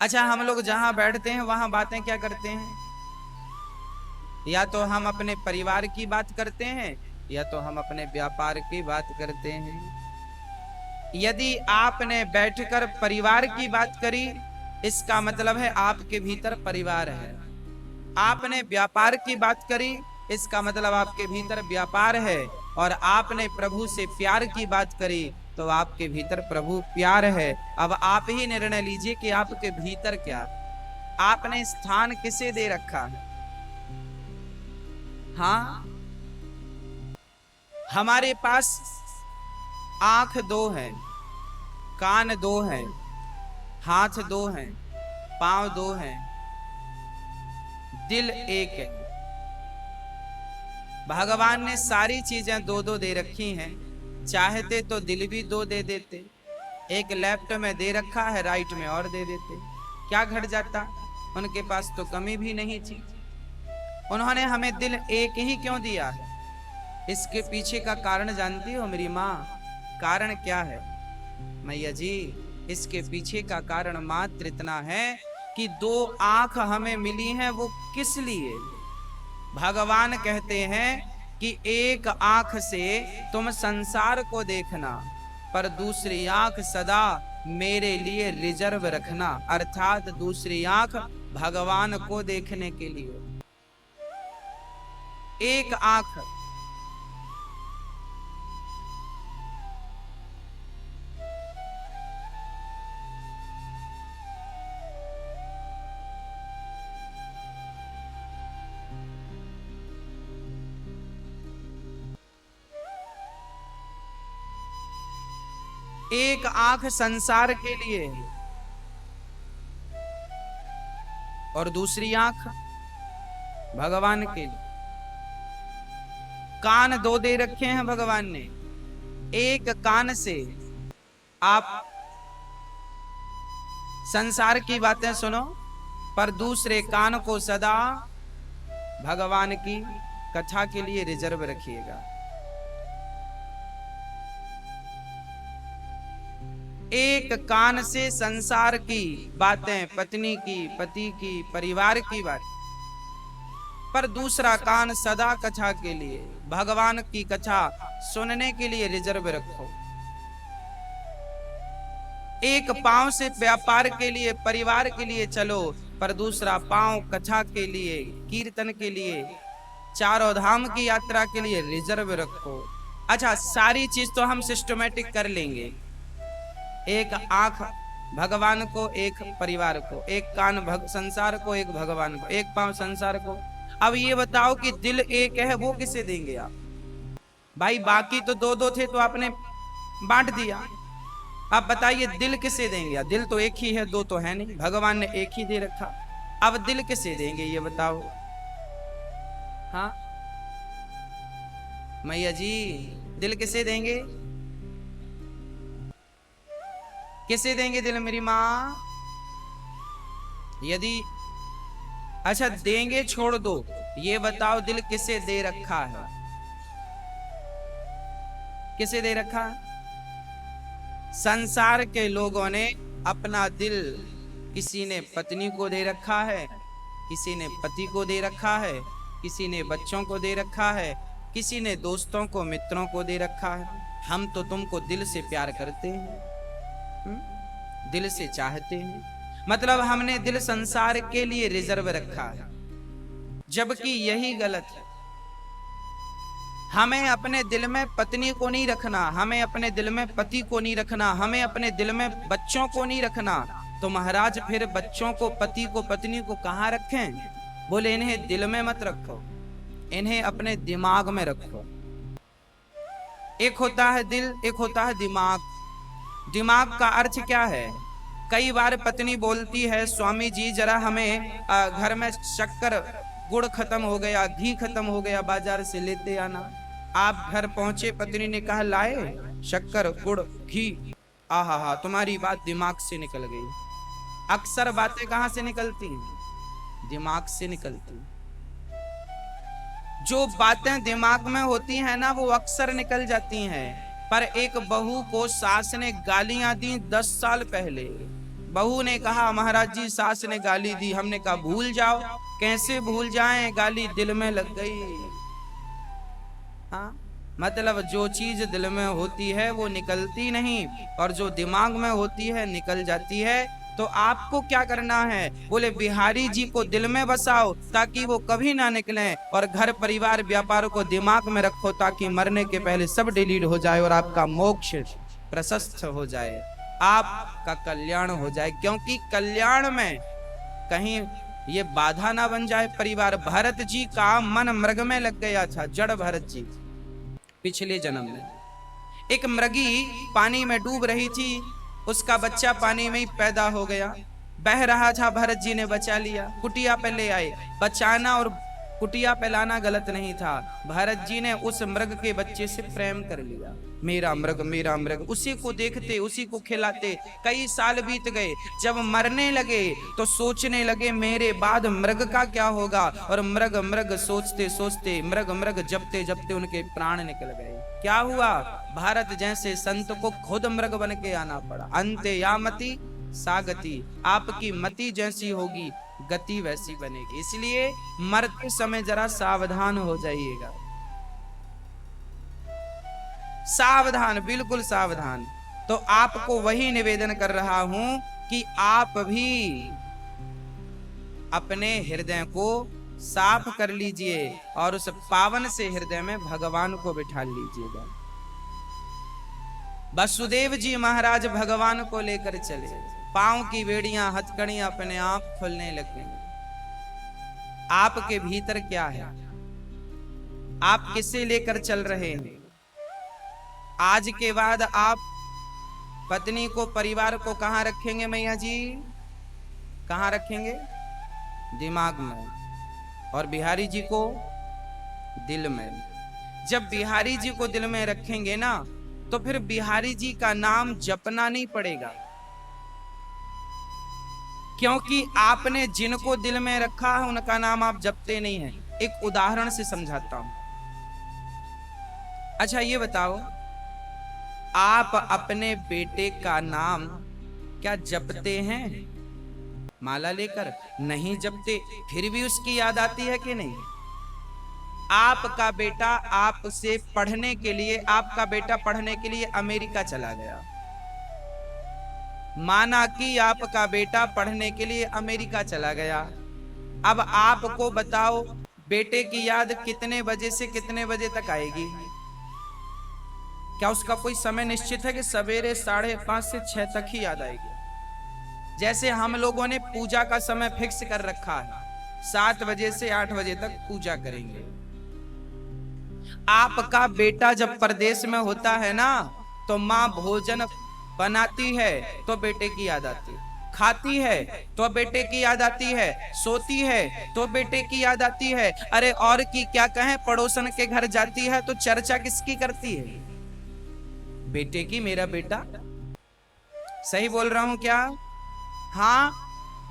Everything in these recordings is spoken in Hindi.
अच्छा, हम लोग जहां बैठते हैं वहां बातें क्या करते हैं? या तो हम अपने परिवार की बात करते हैं या तो हम अपने व्यापार की बात करते हैं। यदि आपने बैठकर परिवार की बात करी, इसका मतलब है आपके भीतर परिवार है। आपने व्यापार की बात करी, इसका मतलब आपके भीतर व्यापार है। और आपने प्रभु से प्यार की बात करी तो आपके भीतर प्रभु प्यार है। अब आप ही निर्णय लीजिए कि आपके भीतर क्या, आपने स्थान किसे दे रखा है? हाँ, हमारे पास आंख दो है, कान दो हैं, हाथ दो हैं, पांव दो हैं, दिल एक है। भगवान ने सारी चीजें दो दो दे रखी हैं। चाहते तो दिल भी दो दे देते। एक लेफ्ट में दे रखा है, राइट में और दे देते, क्या घट जाता? उनके पास तो कमी भी नहीं थी। उन्होंने हमें दिल एक ही क्यों दिया है? इसके पीछे का कारण जानती हो मेरी माँ? कारण क्या है मैया जी? इसके पीछे का कारण मात्र इतना है कि दो आंख हमें मिली हैं, वो किस लिए? भगवान कहते हैं कि एक आंख से तुम संसार को देखना, पर दूसरी आंख सदा मेरे लिए रिजर्व रखना। अर्थात दूसरी आंख भगवान को देखने के लिए। एक आंख, एक आंख संसार के लिए और दूसरी आंख भगवान के लिए। कान दो दे रखे हैं भगवान ने। एक कान से आप संसार की बातें सुनो, पर दूसरे कान को सदा भगवान की कथा के लिए रिजर्व रखिएगा। एक कान से संसार की बातें, पत्नी की, पति की, परिवार की बात, पर दूसरा कान सदा कथा के लिए, भगवान की कथा सुनने के लिए रिजर्व रखो। एक पांव से व्यापार के लिए, परिवार के लिए चलो, पर दूसरा पांव कथा के लिए, कीर्तन के लिए, चारों धाम की यात्रा के लिए रिजर्व रखो। अच्छा, सारी चीज तो हम सिस्टमेटिक कर लेंगे। एक आंख भगवान को, एक परिवार को, एक कान संसार को, एक भगवान को, एक पांव संसार को। अब ये बताओ कि दिल एक है, वो किसे देंगे आप? भाई बाकी तो दो दो थे तो आपने बांट दिया। अब बताइए दिल किसे देंगे? दिल तो एक ही है, दो तो है नहीं, भगवान ने एक ही दे रखा। अब दिल किसे देंगे ये बताओ? हाँ मैया जी, दिल किसे देंगे? किसे देंगे दिल मेरी माँ? यदि अच्छा देंगे छोड़ दो, ये बताओ दिल किसे दे रखा है? किसे दे रखा? संसार के लोगों ने अपना दिल, किसी ने पत्नी को दे रखा है, किसी ने पति को दे रखा है, किसी ने बच्चों को दे रखा है, किसी ने दोस्तों को, मित्रों को दे रखा है। हम तो तुमको दिल से प्यार करते हैं, दिल से चाहते हैं, मतलब हमने दिल संसार के लिए रिजर्व रखा है, जबकि यही गलत है। हमें अपने दिल में पत्नी को नहीं रखना, हमें अपने दिल में पति को नहीं रखना, हमें अपने दिल में बच्चों को नहीं रखना। तो महाराज फिर बच्चों को, पति को, पत्नी को कहाँ रखें? बोले इन्हें दिल में मत रखो, इन्हें अपने दिमाग में रखो। एक होता है दिल, एक होता है दिमाग। दिमाग का अर्थ क्या है? कई बार पत्नी बोलती है, स्वामी जी जरा हमें घर में शक्कर, गुड़ खत्म हो गया, घी खत्म हो गया, बाजार से लेते आना। आप घर पहुंचे, पत्नी ने कहा लाए शक्कर, गुड़, घी। आहा हा, तुम्हारी बात दिमाग से निकल गई। अक्सर बातें कहां से निकलती हैं? दिमाग से निकलती। जो बातें दिमाग में होती हैं ना, वो अक्सर निकल जाती हैं। पर एक बहू को सास ने गालियां दी 10 साल पहले, बहू ने कहा महाराज जी सास ने गाली दी। हमने कहा भूल जाओ। कैसे भूल जाएं, गाली दिल में लग गई। हाँ, मतलब जो चीज दिल में होती है वो निकलती नहीं, और जो दिमाग में होती है निकल जाती है। तो आपको क्या करना है? बोले बिहारी जी को दिल में बसाओ ताकि वो कभी ना निकलें, और घर परिवार व्यापार को दिमाग में रखो ताकि मरने के पहले सब डिलीट हो जाए और आपका मोक्ष प्रशस्त हो जाए, आपका कल्याण हो जाए। क्योंकि कल्याण में कहीं ये बाधा ना बन जाए परिवार। भरत जी का मन मृग में लग गया था, जड़ भरत जी पिछले जन्म में। एक मृगी पानी में डूब रही थी, उसका बच्चा पानी में ही पैदा हो गया, बह रहा था, भरत जी ने बचा लिया, कुटिया पे ले आए। बचाना और कुटिया पे लाना गलत नहीं था, भरत जी ने उस मृग के बच्चे से प्रेम कर लिया। मेरा मृग मेरा मृग, उसी को देखते उसी को खिलाते। कई साल बीत गए, जब मरने लगे तो सोचने लगे मेरे बाद मृग का क्या होगा, और मृग मृग सोचते सोचते मृग मृग जपते जपते उनके प्राण निकल गए। क्या हुआ? भारत जैसे संत को खुद मृग बन के आना पड़ा। अंते यामति सागति, आपकी मति जैसी होगी गति वैसी बनेगी। इसलिए मरते समय जरा सावधान हो जाइएगा, सावधान, बिल्कुल सावधान। तो आपको वही निवेदन कर रहा हूं कि आप भी अपने हृदय को साफ कर लीजिए और उस पावन से हृदय में भगवान को बिठा लीजिएगा। वसुदेव जी महाराज भगवान को लेकर चले, पांव की बेड़ियां हथकड़ियां अपने आप खुलने लग गई। आपके भीतर क्या है? आप किसे लेकर चल रहे हैं? आज के बाद आप पत्नी को, परिवार को कहां रखेंगे मैया जी? कहां रखेंगे? दिमाग में। और बिहारी जी को दिल में। जब बिहारी जी को दिल में रखेंगे ना, तो फिर बिहारी जी का नाम जपना नहीं पड़ेगा, क्योंकि आपने जिनको दिल में रखा है उनका नाम आप जपते नहीं हैं। एक उदाहरण से समझाता हूं। अच्छा ये बताओ, आप अपने बेटे का नाम क्या जपते हैं? माला लेकर नहीं जपते, फिर भी उसकी याद आती है कि नहीं? आपका बेटा आपसे पढ़ने के लिए, आपका बेटा पढ़ने के लिए अमेरिका चला गया, माना कि आपका बेटा पढ़ने के लिए अमेरिका चला गया। अब आपको बताओ बेटे की याद कितने बजे से कितने बजे तक आएगी? क्या उसका कोई समय निश्चित है कि सवेरे 5:30 से 6 तक ही याद आएगी? जैसे हम लोगों ने पूजा का समय फिक्स कर रखा है, 7 बजे से 8 बजे तक पूजा करेंगे। आपका बेटा जब परदेश में होता है ना, तो माँ भोजन बनाती है तो बेटे की याद आती है, खाती है तो बेटे की याद आती है, सोती है तो बेटे की याद आती है। अरे और की क्या कहें, पड़ोसन के घर जाती है तो चर्चा किसकी करती है? बेटे की। मेरा बेटा, सही बोल रहा हूं क्या? हाँ,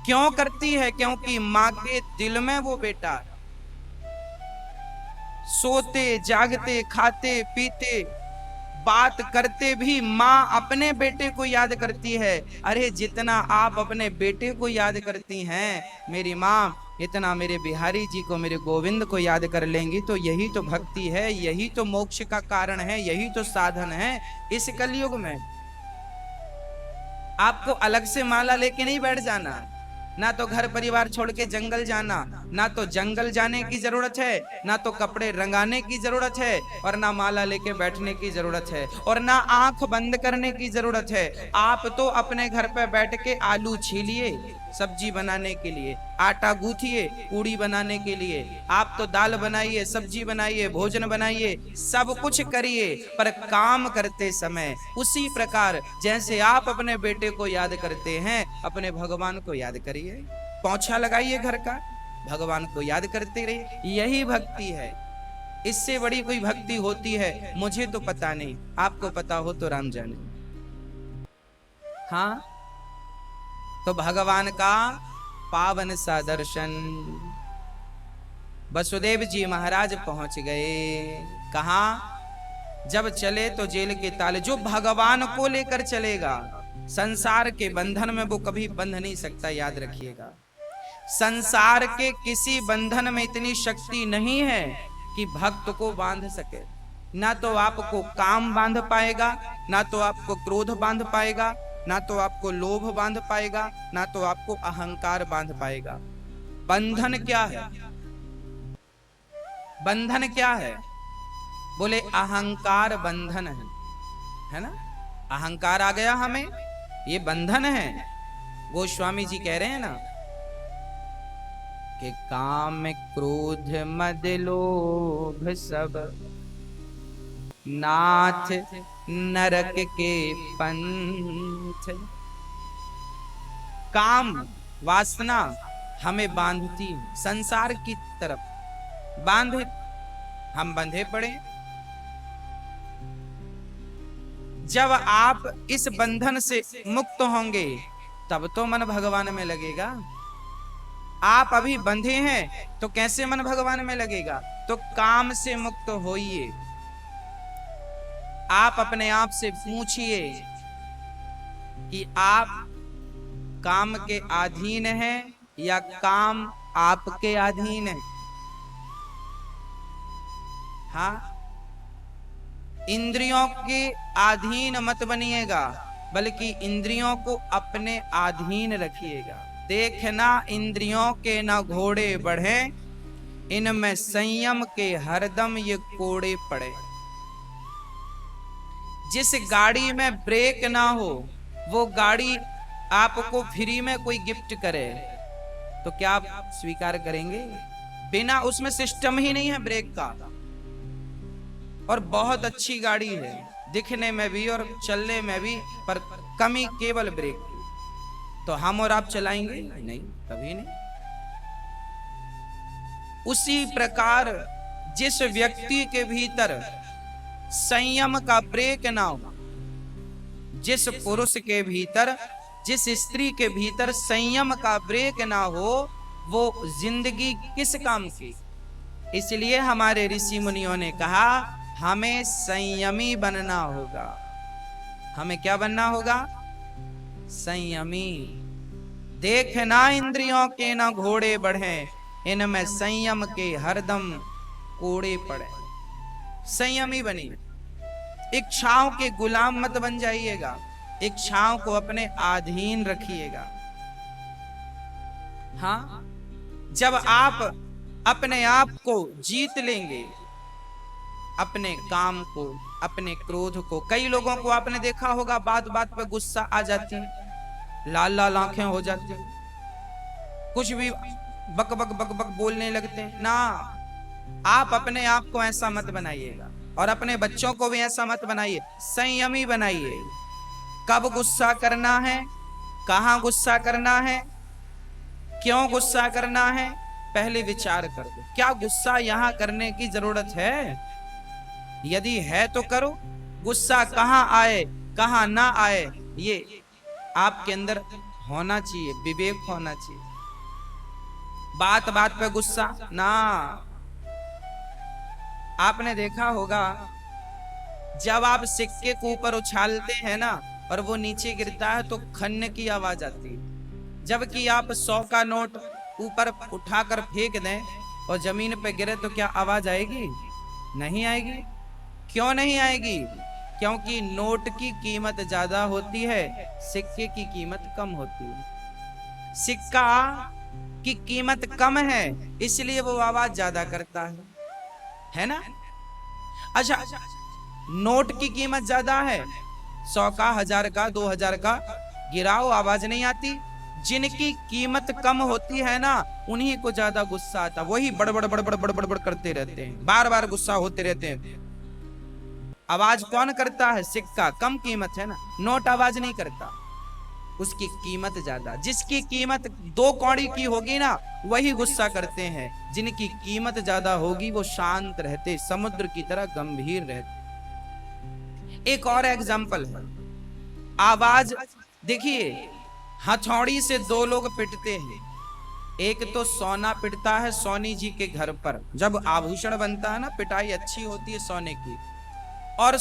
क्यों करती है? क्योंकि माँ के दिल में वो बेटा, सोते जागते खाते पीते बात करते भी माँ अपने बेटे को याद करती है। अरे जितना आप अपने बेटे को याद करती हैं मेरी माँ, इतना मेरे बिहारी जी को, मेरे गोविंद को याद कर लेंगी तो यही तो भक्ति है, यही तो मोक्ष का कारण है, यही तो साधन है इस कलयुग में। आपको अलग से माला लेके नहीं बैठ जाना, ना तो घर परिवार छोड़ के जंगल जाना, ना तो जंगल जाने की जरूरत है, ना तो कपड़े रंगाने की जरूरत है, और ना माला लेके बैठने की जरूरत है, और ना आंख बंद करने की जरूरत है। आप तो अपने घर पे बैठ के आलू छीलिए सब्जी बनाने के लिए, आटा गूंथिए पूड़ी बनाने के लिए, आप तो दाल बनाइए, सब्जी बनाइए, भोजन बनाइए, सब कुछ करिए, पर काम करते समय उसी प्रकार जैसे आप अपने बेटे को याद करते हैं, अपने भगवान को याद करिए। पोंछा लगाइए घर का, भगवान को याद करते रहिए, यही भक्ति है। इससे बड़ी कोई भक्ति होती है मुझे तो पता नहीं, आपको पता हो तो राम जाने। हाँ, तो भगवान का पावन सा दर्शन। वसुदेव जी महाराज पहुंच गए। कहां? जब चले तो जेल के ताले। जो भगवान को लेकर चलेगा संसार के बंधन में वो कभी बंध नहीं सकता, याद रखिएगा। संसार के किसी बंधन में इतनी शक्ति नहीं है कि भक्त को बांध सके। ना तो आपको काम बांध पाएगा, ना तो आपको क्रोध बांध पाएगा, ना तो आपको लोभ बांध पाएगा, ना तो आपको अहंकार बांध पाएगा। बंधन क्या है? बंधन क्या है? बोले अहंकार बंधन है ना। अहंकार आ गया हमें, ये बंधन है। गोस्वामी जी कह रहे हैं ना कि काम क्रोध मद लोभ सब नाथ नरक के पंथ। काम वासना हमें बांधती, संसार की तरफ बांधे, हम बंधे पड़े। जब आप इस बंधन से मुक्त होंगे तब तो मन भगवान में लगेगा। आप अभी बंधे हैं तो कैसे मन भगवान में लगेगा? तो काम से मुक्त होइए। आप अपने आप से पूछिए कि आप काम के अधीन हैं या काम आपके अधीन है। हाँ, इंद्रियों के अधीन मत बनिएगा, बल्कि इंद्रियों को अपने अधीन रखिएगा। देखना इंद्रियों के न घोड़े बढ़े, इनमें संयम के हरदम ये कोड़े पड़े। जिस गाड़ी में ब्रेक ना हो वो गाड़ी आपको फ्री में कोई गिफ्ट करे तो क्या आप स्वीकार करेंगे? बिना उसमें सिस्टम ही नहीं है ब्रेक का, और बहुत अच्छी गाड़ी है दिखने में भी और चलने में भी, पर कमी केवल ब्रेक की, तो हम और आप चलाएंगे? नहीं, कभी नहीं। उसी प्रकार जिस व्यक्ति के भीतर संयम का ब्रेक ना हो, जिस पुरुष के भीतर, जिस स्त्री के भीतर संयम का ब्रेक ना हो, वो जिंदगी किस काम की? इसलिए हमारे ऋषि मुनियों ने कहा हमें संयमी बनना होगा। हमें क्या बनना होगा? संयमी। देखना इंद्रियों के ना घोड़े बढ़े, इनमें संयम के हरदम कोड़े पड़े। संयमी बनिए, इच्छाओं के गुलाम मत बन जाइएगा, इच्छाओं को अपने अधीन रखिएगा। हाँ, जब आप अपने आप को जीत लेंगे, अपने काम को, अपने क्रोध को। कई लोगों को आपने देखा होगा बात बात पे गुस्सा आ जाती है, लाल लाल आंखें हो जाती है, कुछ भी बक बक बक बक बोलने लगते हैं ना। आप अपने आप को ऐसा मत बनाइएगा और अपने बच्चों को भी ऐसा मत बनाइए। संयमी बनाइए। कब गुस्सा करना है, कहां गुस्सा करना है, क्यों गुस्सा करना है, पहले विचार कर दो। क्या गुस्सा यहां करने की जरूरत है? यदि है तो करो। गुस्सा कहां आए कहां ना आए ये आपके अंदर होना चाहिए, विवेक होना चाहिए। बात बात पे गुस्सा ना। आपने देखा होगा जब आप सिक्के को ऊपर उछालते हैं ना और वो नीचे गिरता है तो खन्ने की आवाज आती है। जबकि आप 100 का नोट ऊपर उठाकर फेंक दें और जमीन पे गिरे तो क्या आवाज आएगी? नहीं आएगी। क्यों नहीं आएगी? क्योंकि नोट की कीमत ज्यादा होती है, सिक्के की कीमत कम होती है। सिक्का की कीमत कम है इसलिए वो आवाज ज्यादा करता है ना। अच्छा, नोट की कीमत ज्यादा है, 100 का, 1000 का, 2000 का गिराओ आवाज नहीं आती। जिनकी कीमत कम होती है ना उन्हीं को ज्यादा गुस्सा आता। वही बड़बड़ बड़बड़ बड़बड़ बड़ करते रहते हैं, बार बार गुस्सा होते रहते हैं। आवाज कौन करता है? सिक्का, कम कीमत है ना। नोट आवाज नहीं करता, उसकी कीमत ज्यादा। जिसकी कीमत 2 कौड़ी की होगी ना वही गुस्सा करते हैं, जिनकी कीमत ज्यादा होगी वो शांत रहते, समुद्र की तरह गंभीर रहते। एक और एग्जांपल है, आवाज देखिए, हथौड़ी से 2 लोग पिटते हैं। एक तो सोना पिटता है सोनी जी के घर पर, जब आभूषण बनता है ना, पिटाई अच्छी होती है सोने की। और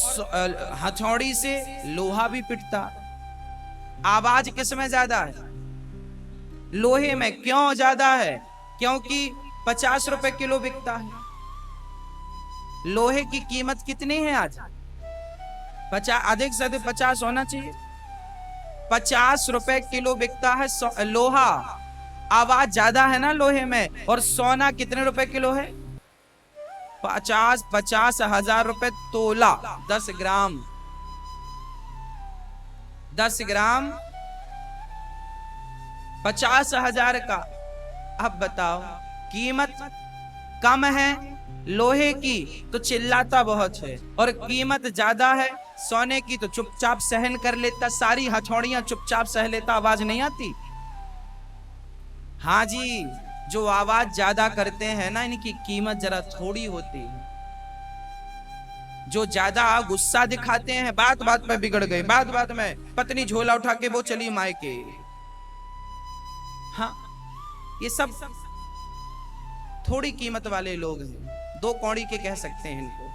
हथौड़ी से लोहा भी पिटता। आवाज किस में ज्यादा है? लोहे में। क्यों ज्यादा है? क्योंकि 50 रुपए किलो बिकता है। लोहे की कीमत कितनी है आज? 50, अधिक से अधिक 50 होना चाहिए। 50 रुपए किलो बिकता है लोहा। आवाज ज्यादा है ना लोहे में। और सोना कितने रुपए किलो है? 50,000 रुपए तोला। 10 ग्राम, 10 ग्राम 50,000 का। अब बताओ, कीमत कम है लोहे की तो चिल्लाता बहुत है, और कीमत ज्यादा है सोने की तो चुपचाप सहन कर लेता, सारी हथौड़ियां चुपचाप सह लेता, आवाज नहीं आती। हाँ जी, जो आवाज ज्यादा करते हैं ना, इनकी कीमत जरा थोड़ी होती है। जो ज्यादा गुस्सा दिखाते हैं, बात बात में बिगड़ गए, बात बात में पत्नी झोला उठा के वो चली मायके। हाँ, ये सब थोड़ी कीमत वाले लोग हैं, 2 कौड़ी के कह सकते हैं इनको।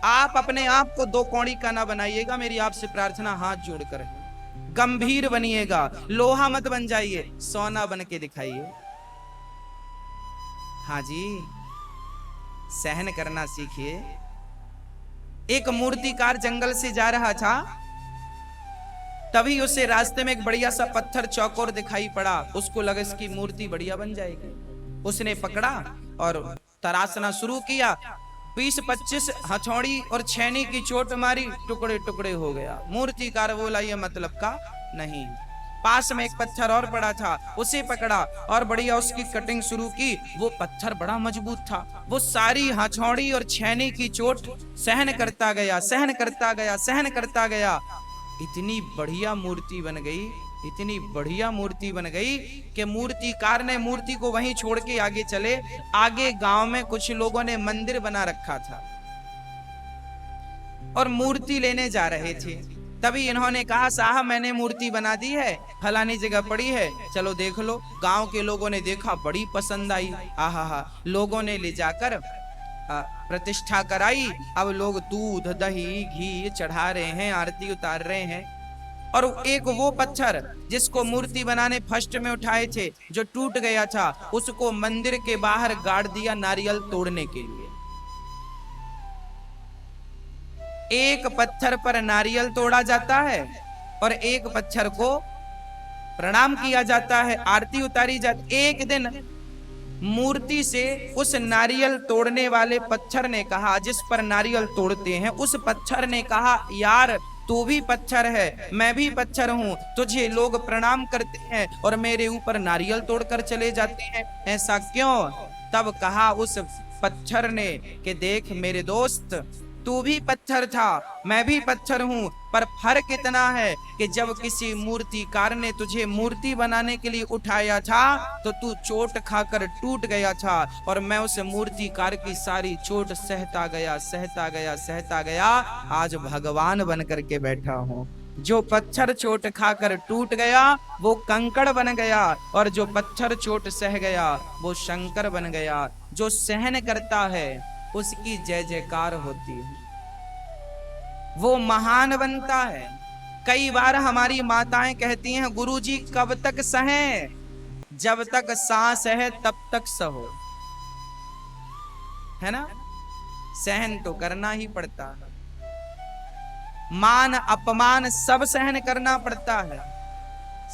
आप अपने आप को 2 कौड़ी का ना बनाइएगा, मेरी आपसे प्रार्थना हाथ जोड़कर है। गंभीर बनिएगा, लोहा मत बन जाइए, सोना बन के दिखाइए। हाँ जी, सहन करना सीखिए। एक मूर्तिकार जंगल से जा रहा था, तभी उसे रास्ते में एक बढ़िया सा पत्थर चौकोर दिखाई पड़ा। उसको लगा इसकी मूर्ति बढ़िया बन जाएगी। उसने पकड़ा और तराशना शुरू किया। 20-25 हथौड़ी और छेनी की चोट मारी, टुकड़े टुकड़े हो गया। मूर्तिकार बोला ये मतलब का नहीं। पास में एक पत्थर और पड़ा था, उसे पकड़ा और बढ़िया उसकी कटिंग शुरू की। वो पत्थर बड़ा मजबूत था, वो सारी हथौड़ी और छेनी की चोट सहन करता गया, सहन करता गया, सहन करता गया। इतनी बढ़िया मूर्ति बन गई, इतनी बढ़िया मूर्ति बन गई कि मूर्तिकार ने मूर्ति को वहीं छोड़ के आगे चले। आगे गांव में कुछ लोगों ने मंदिर बना रखा था और मूर्ति लेने जा रहे थे। तभी इन्होंने कहा साहब मैंने मूर्ति बना दी है, फलानी जगह पड़ी है, चलो देख लो। गांव के लोगों ने देखा, बड़ी पसंद आई। आहा, लोगों ने ले जाकर प्रतिष्ठा कराई। अब लोग दूध दही घी चढ़ा रहे हैं, आरती उतार रहे हैं। और एक वो पत्थर जिसको मूर्ति बनाने फर्स्ट में उठाए थे, जो टूट गया था, उसको मंदिर के बाहर गाड़ दिया नारियल तोड़ने के लिए। एक पत्थर पर नारियल तोड़ा जाता है और एक पत्थर को प्रणाम किया जाता है, आरती उतारी जाती। एक दिन मूर्ति से उस नारियल तोड़ने वाले पत्थर ने कहा, जिस पर नारियल तोड़ते हैं, उस पत्थर ने कहा यार तू भी पत्थर है, मैं भी पत्थर हूँ, तुझे लोग प्रणाम करते हैं और मेरे ऊपर नारियल तोड़कर चले जाते हैं, ऐसा क्यों? तब कहा उस पत्थर ने कि देख मेरे दोस्त, तू भी पत्थर था, मैं भी पत्थर हूँ, पर फर्क इतना है कि जब किसी मूर्तिकार ने तुझे मूर्ति बनाने के लिए उठाया था तो तू चोट खाकर टूट गया था, और मैं उस मूर्तिकार की सारी चोट सहता गया, सहता गया, सहता गया, आज भगवान बन करके बैठा हूँ। जो पत्थर चोट खाकर टूट गया वो कंकड़ बन गया, और जो पत्थर चोट सह गया वो शंकर बन गया। जो सहन करता है उसकी जय जयकार होती है, वो महान बनता है। कई बार हमारी माताएं कहती हैं गुरुजी कब तक सहें? जब तक सांस है तब तक सहो, है ना? सहन तो करना ही पड़ता है, मान अपमान सब सहन करना पड़ता है,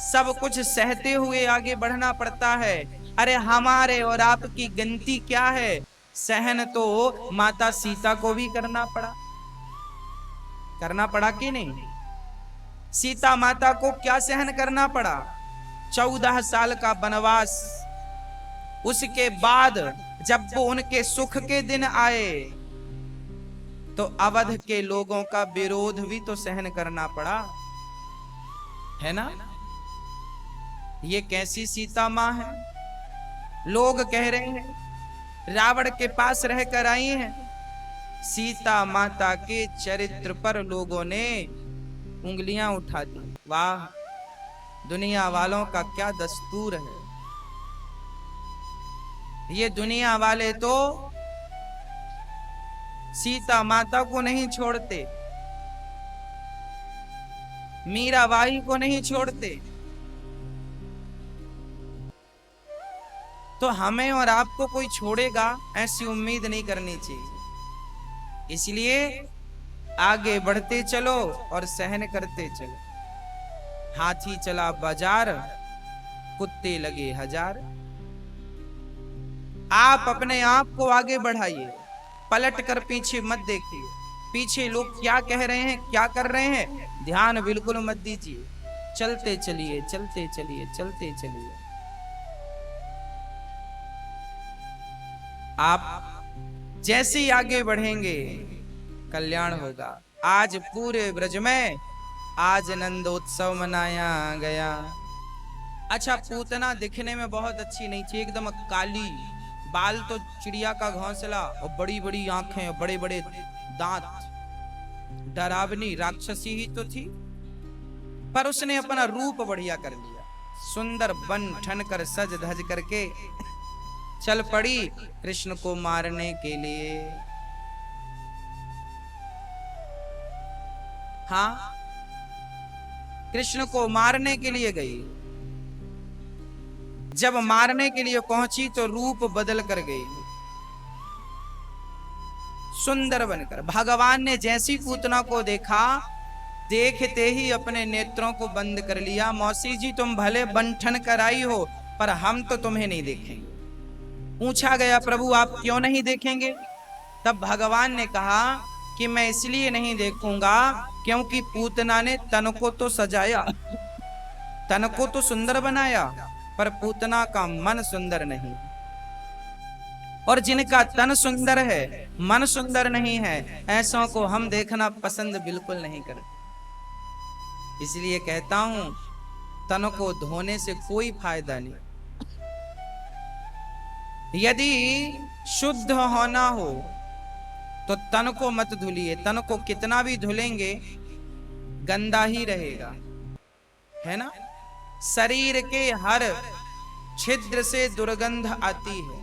सब कुछ सहते हुए आगे बढ़ना पड़ता है। अरे हमारे और आपकी गिनती क्या है? सहन तो माता सीता को भी करना पड़ा, करना पड़ा कि नहीं? सीता माता को क्या सहन करना पड़ा? 14 साल का वनवास। उसके बाद जब वो उनके सुख के दिन आए तो अवध के लोगों का विरोध भी तो सहन करना पड़ा, है ना? ये कैसी सीता मां है? लोग कह रहे हैं रावण के पास रहकर आई हैं। सीता माता के चरित्र पर लोगों ने उंगलियां उठा दी। वाह, दुनिया वालों का क्या दस्तूर है। ये दुनिया वाले तो सीता माता को नहीं छोड़ते। मीराबाई को नहीं छोड़ते। तो हमें और आपको कोई छोड़ेगा ऐसी उम्मीद नहीं करनी चाहिए। इसलिए आगे बढ़ते चलो और सहन करते चलो। हाथी चला बाजार, कुत्ते लगे हजार। आप अपने आप को आगे बढ़ाइए, पलट कर पीछे मत देखिए। पीछे लोग क्या कह रहे हैं, क्या कर रहे हैं, ध्यान बिल्कुल मत दीजिए। चलते चलिए, चलते चलिए, चलते चलिए। आप जैसे ही आगे बढ़ेंगे कल्याण होगा। आज पूरे ब्रज में आज नंदोत्सव मनाया गया। अच्छा, पूतना दिखने में बहुत अच्छी नहीं थी, एकदम काली, बाल तो चिड़िया का घोंसला और बड़ी बड़ी आंखें और बड़े बड़े दांत, डरावनी राक्षसी ही तो थी। पर उसने अपना रूप बढ़िया कर लिया, सुंदर बन ठन कर सज धज करके चल पड़ी कृष्ण को मारने के लिए। हाँ, कृष्ण को मारने के लिए गई। जब मारने के लिए पहुंची तो रूप बदल कर गई, सुंदर बनकर। भगवान ने जैसी पूतना को देखा, देखते ही अपने नेत्रों को बंद कर लिया। मौसी जी, तुम भले बंठन कर आई हो, पर हम तो तुम्हें नहीं देखेंगे। पूछा गया, प्रभु आप क्यों नहीं देखेंगे? तब भगवान ने कहा कि मैं इसलिए नहीं देखूंगा क्योंकि पूतना ने तन को तो सजाया, तन को तो सुंदर बनाया, पर पूतना का मन सुंदर नहीं। और जिनका तन सुंदर है, मन सुंदर नहीं है, ऐसों को हम देखना पसंद बिल्कुल नहीं करते। इसलिए कहता हूं, तन को धोने से कोई फायदा नहीं। यदि शुद्ध होना हो तो तन को मत धुलिए। तन को कितना भी धुलेंगे गंदा ही रहेगा, है ना। शरीर के हर छिद्र से दुर्गंध आती है,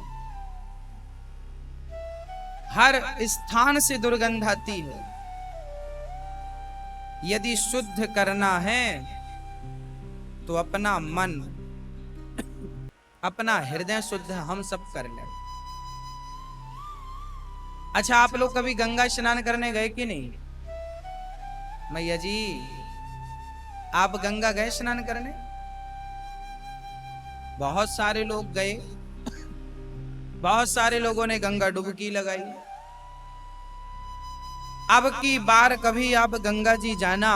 हर स्थान से दुर्गंध आती है। यदि शुद्ध करना है तो अपना मन, अपना हृदय शुद्ध हम सब कर लें। अच्छा, आप लोग कभी गंगा स्नान करने गए कि नहीं? मैया जी, आप गंगा गए स्नान करने? बहुत सारे लोग गए, बहुत सारे लोगों ने गंगा डुबकी लगाई। अब की बार कभी आप गंगा जी जाना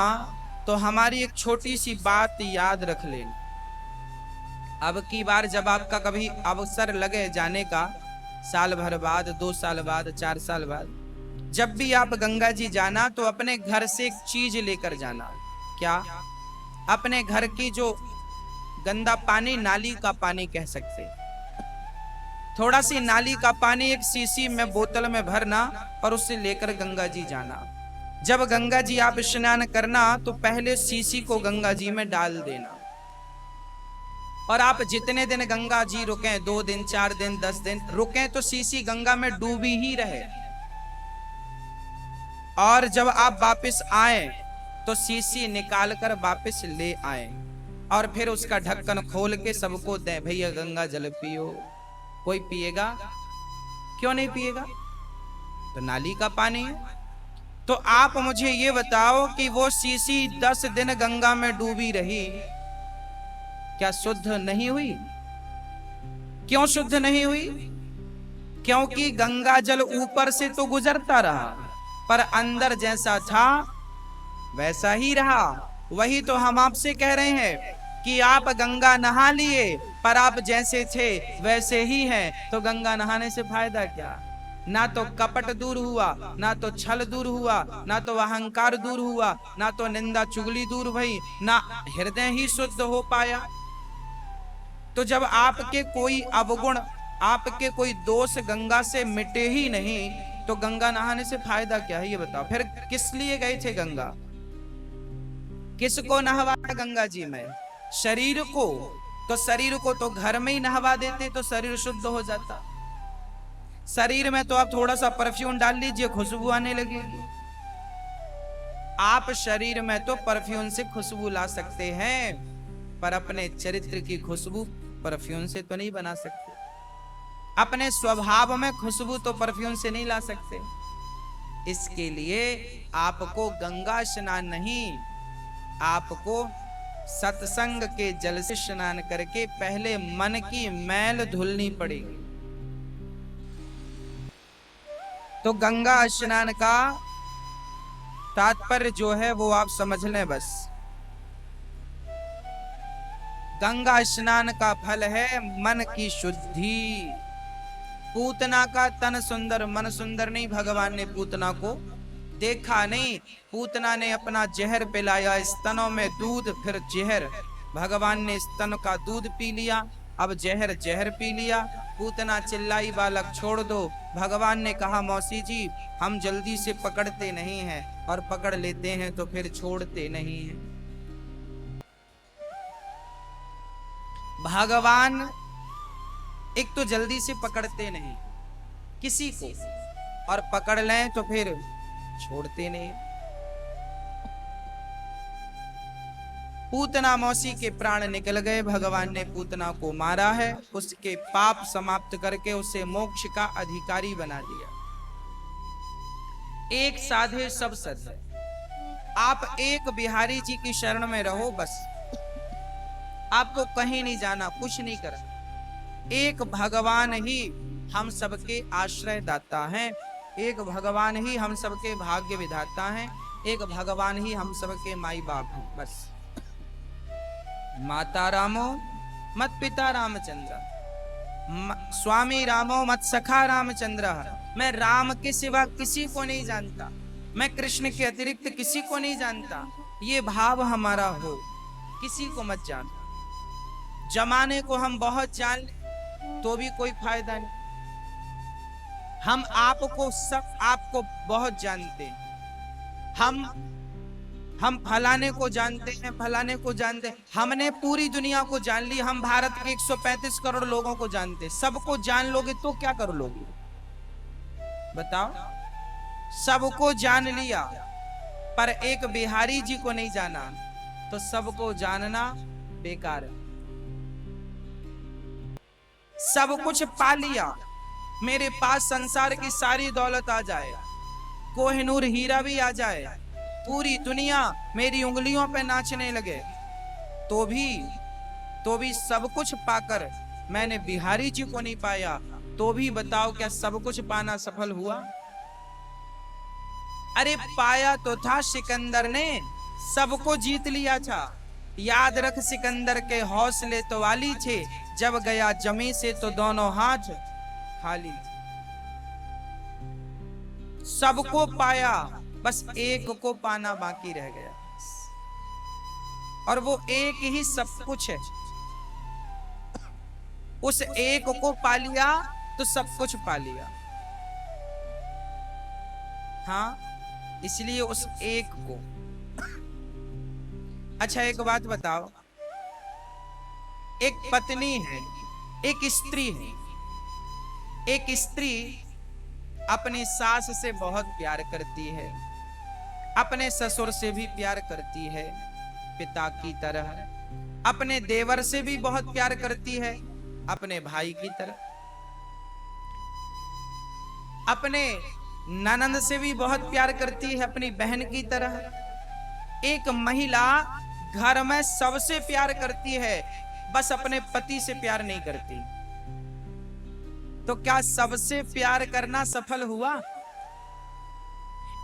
तो हमारी एक छोटी सी बात याद रख लेना। अब की बार जब आपका कभी अवसर लगे जाने का, साल भर बाद, 2 साल बाद, 4 साल बाद, जब भी आप गंगा जी जाना तो अपने घर से एक चीज लेकर जाना। क्या? अपने घर की जो गंदा पानी, नाली का पानी कह सकते, थोड़ा सी नाली का पानी एक सीसी में बोतल में भरना और उससे लेकर गंगा जी जाना। जब गंगा जी आप स्नान करना तो पहले सीसी को गंगा जी में डाल देना। और आप जितने दिन गंगा जी रुकें, 2 दिन, 4 दिन, 10 दिन रुकें, तो सीसी गंगा में डूबी ही रहे। और जब आप वापस आए तो सीसी निकाल कर वापस ले आए और फिर उसका ढक्कन खोल के सबको दें, भैया गंगा जल पियो। कोई पिएगा? क्यों नहीं पिएगा? तो नाली का पानी है। तो आप मुझे ये बताओ कि वो सीसी 10 दिन गंगा में डूबी रही, क्या शुद्ध नहीं हुई? क्यों शुद्ध नहीं हुई? क्योंकि गंगा जल ऊपर से तो गुजरता रहा, पर अंदर जैसा था वैसा ही रहा। वही तो हम आपसे कह रहे हैं कि आप गंगा नहा लिए, पर आप जैसे थे वैसे ही हैं। तो गंगा नहाने से फायदा क्या? ना तो कपट दूर हुआ, ना तो छल दूर हुआ, ना तो अहंकार दूर हुआ, ना तो निंदा चुगली दूर हुई, ना हृदय ही शुद्ध हो पाया। तो जब आपके कोई अवगुण, आपके कोई दोष गंगा से मिटे ही नहीं, तो गंगा नहाने से फायदा क्या है ये बताओ। फिर किस लिए गए थे गंगा? किसको नहवाया गंगा जी में? शरीर को। तो शरीर को तो घर में ही नहवा देते तो शरीर शुद्ध हो जाता। शरीर में तो आप थोड़ा सा परफ्यूम डाल लीजिए, खुशबू आने लगेगी। आप शरीर में तो परफ्यूम से खुशबू ला सकते हैं, पर अपने चरित्र की खुशबू परफ्यूम से तो नहीं बना सकते। अपने स्वभाव में खुशबू तो परफ्यूम से नहीं ला सकते। इसके लिए आपको गंगा स्नान नहीं, आपको सत्संग के जल से स्नान करके पहले मन की मैल धुलनी पड़ेगी। तो गंगा स्नान का तात्पर्य जो है वो आप समझ लें बस। गंगा स्नान का फल है मन की शुद्धि। पूतना का तन सुंदर मन सुंदर नहीं, भगवान ने पूतना को देखा नहीं। पूतना ने अपना जहर पिलाया, स्तनों में दूध फिर जहर। भगवान ने स्तन का दूध पी लिया, अब जहर जहर पी लिया। पूतना चिल्लाई बालक छोड़ दो। भगवान ने कहा मौसी जी हम जल्दी से पकड़ते नहीं हैं, और पकड़ लेते हैं तो फिर छोड़ते नहीं हैं। भगवान एक तो जल्दी से पकड़ते नहीं किसी को, और पकड़ लें तो फिर छोड़ते नहीं। पूतना मौसी के प्राण निकल गए, भगवान ने पूतना को मारा है, उसके पाप समाप्त करके उसे मोक्ष का अधिकारी बना दिया। एक साधे सब सद है। आप एक बिहारी जी की शरण में रहो बस, आपको कहीं नहीं जाना, कुछ नहीं करना। एक भगवान ही हम सबके आश्रय दाता हैं, एक भगवान ही हम सबके भाग्य विधाता हैं, एक भगवान ही हम सबके माई बाप हैं बस। माता रामो मत पिता रामचंद्र, स्वामी रामो मत सखा रामचंद्र। मैं राम के सिवा किसी को नहीं जानता, मैं कृष्ण के अतिरिक्त किसी को नहीं जानता। ये भाव हमारा हो, किसी को मत जान। जमाने को हम बहुत जान ले तो भी कोई फायदा नहीं। हम आपको सब आपको बहुत जानते हैं, हम फलाने को जानते हैं, फलाने को जानते हैं। हमने पूरी दुनिया को जान ली, हम भारत के 135 करोड़ लोगों को जानते हैं। सबको जान लोगे तो क्या कर लोगे बताओ? सबको जान लिया पर एक बिहारी जी को नहीं जाना, तो सबको जानना बेकार है। सब कुछ पा लिया, मेरे पास संसार की सारी दौलत आ जाए, कोहिनूर हीरा भी आ जाए, पूरी दुनिया मेरी उंगलियों पे नाचने लगे, तो भी सब कुछ पाकर मैंने बिहारी जी को नहीं पाया, तो भी बताओ क्या सब कुछ पाना सफल हुआ? अरे पाया तो था सिकंदर ने, सबको जीत लिया था। याद रख सिकंदर के हौसले तो वाली थे, जब गया जमी से तो दोनों हाथ खाली। सबको पाया, बस एक को पाना बाकी रह गया, और वो एक ही सब कुछ है। उस एक को पा लिया तो सब कुछ पा लिया। हाँ, इसलिए उस एक को। अच्छा एक बात बताओ, एक पत्नी है, एक स्त्री है। एक स्त्री अपनी सास से बहुत प्यार करती है, अपने ससुर से भी प्यार करती है पिता की तरह, अपने देवर से भी बहुत प्यार करती है अपने भाई की तरह, अपने ननंद से भी बहुत प्यार करती है अपनी बहन की तरह। एक महिला घर में सबसे प्यार करती है, बस अपने पति से प्यार नहीं करती। तो क्या सबसे प्यार करना सफल हुआ?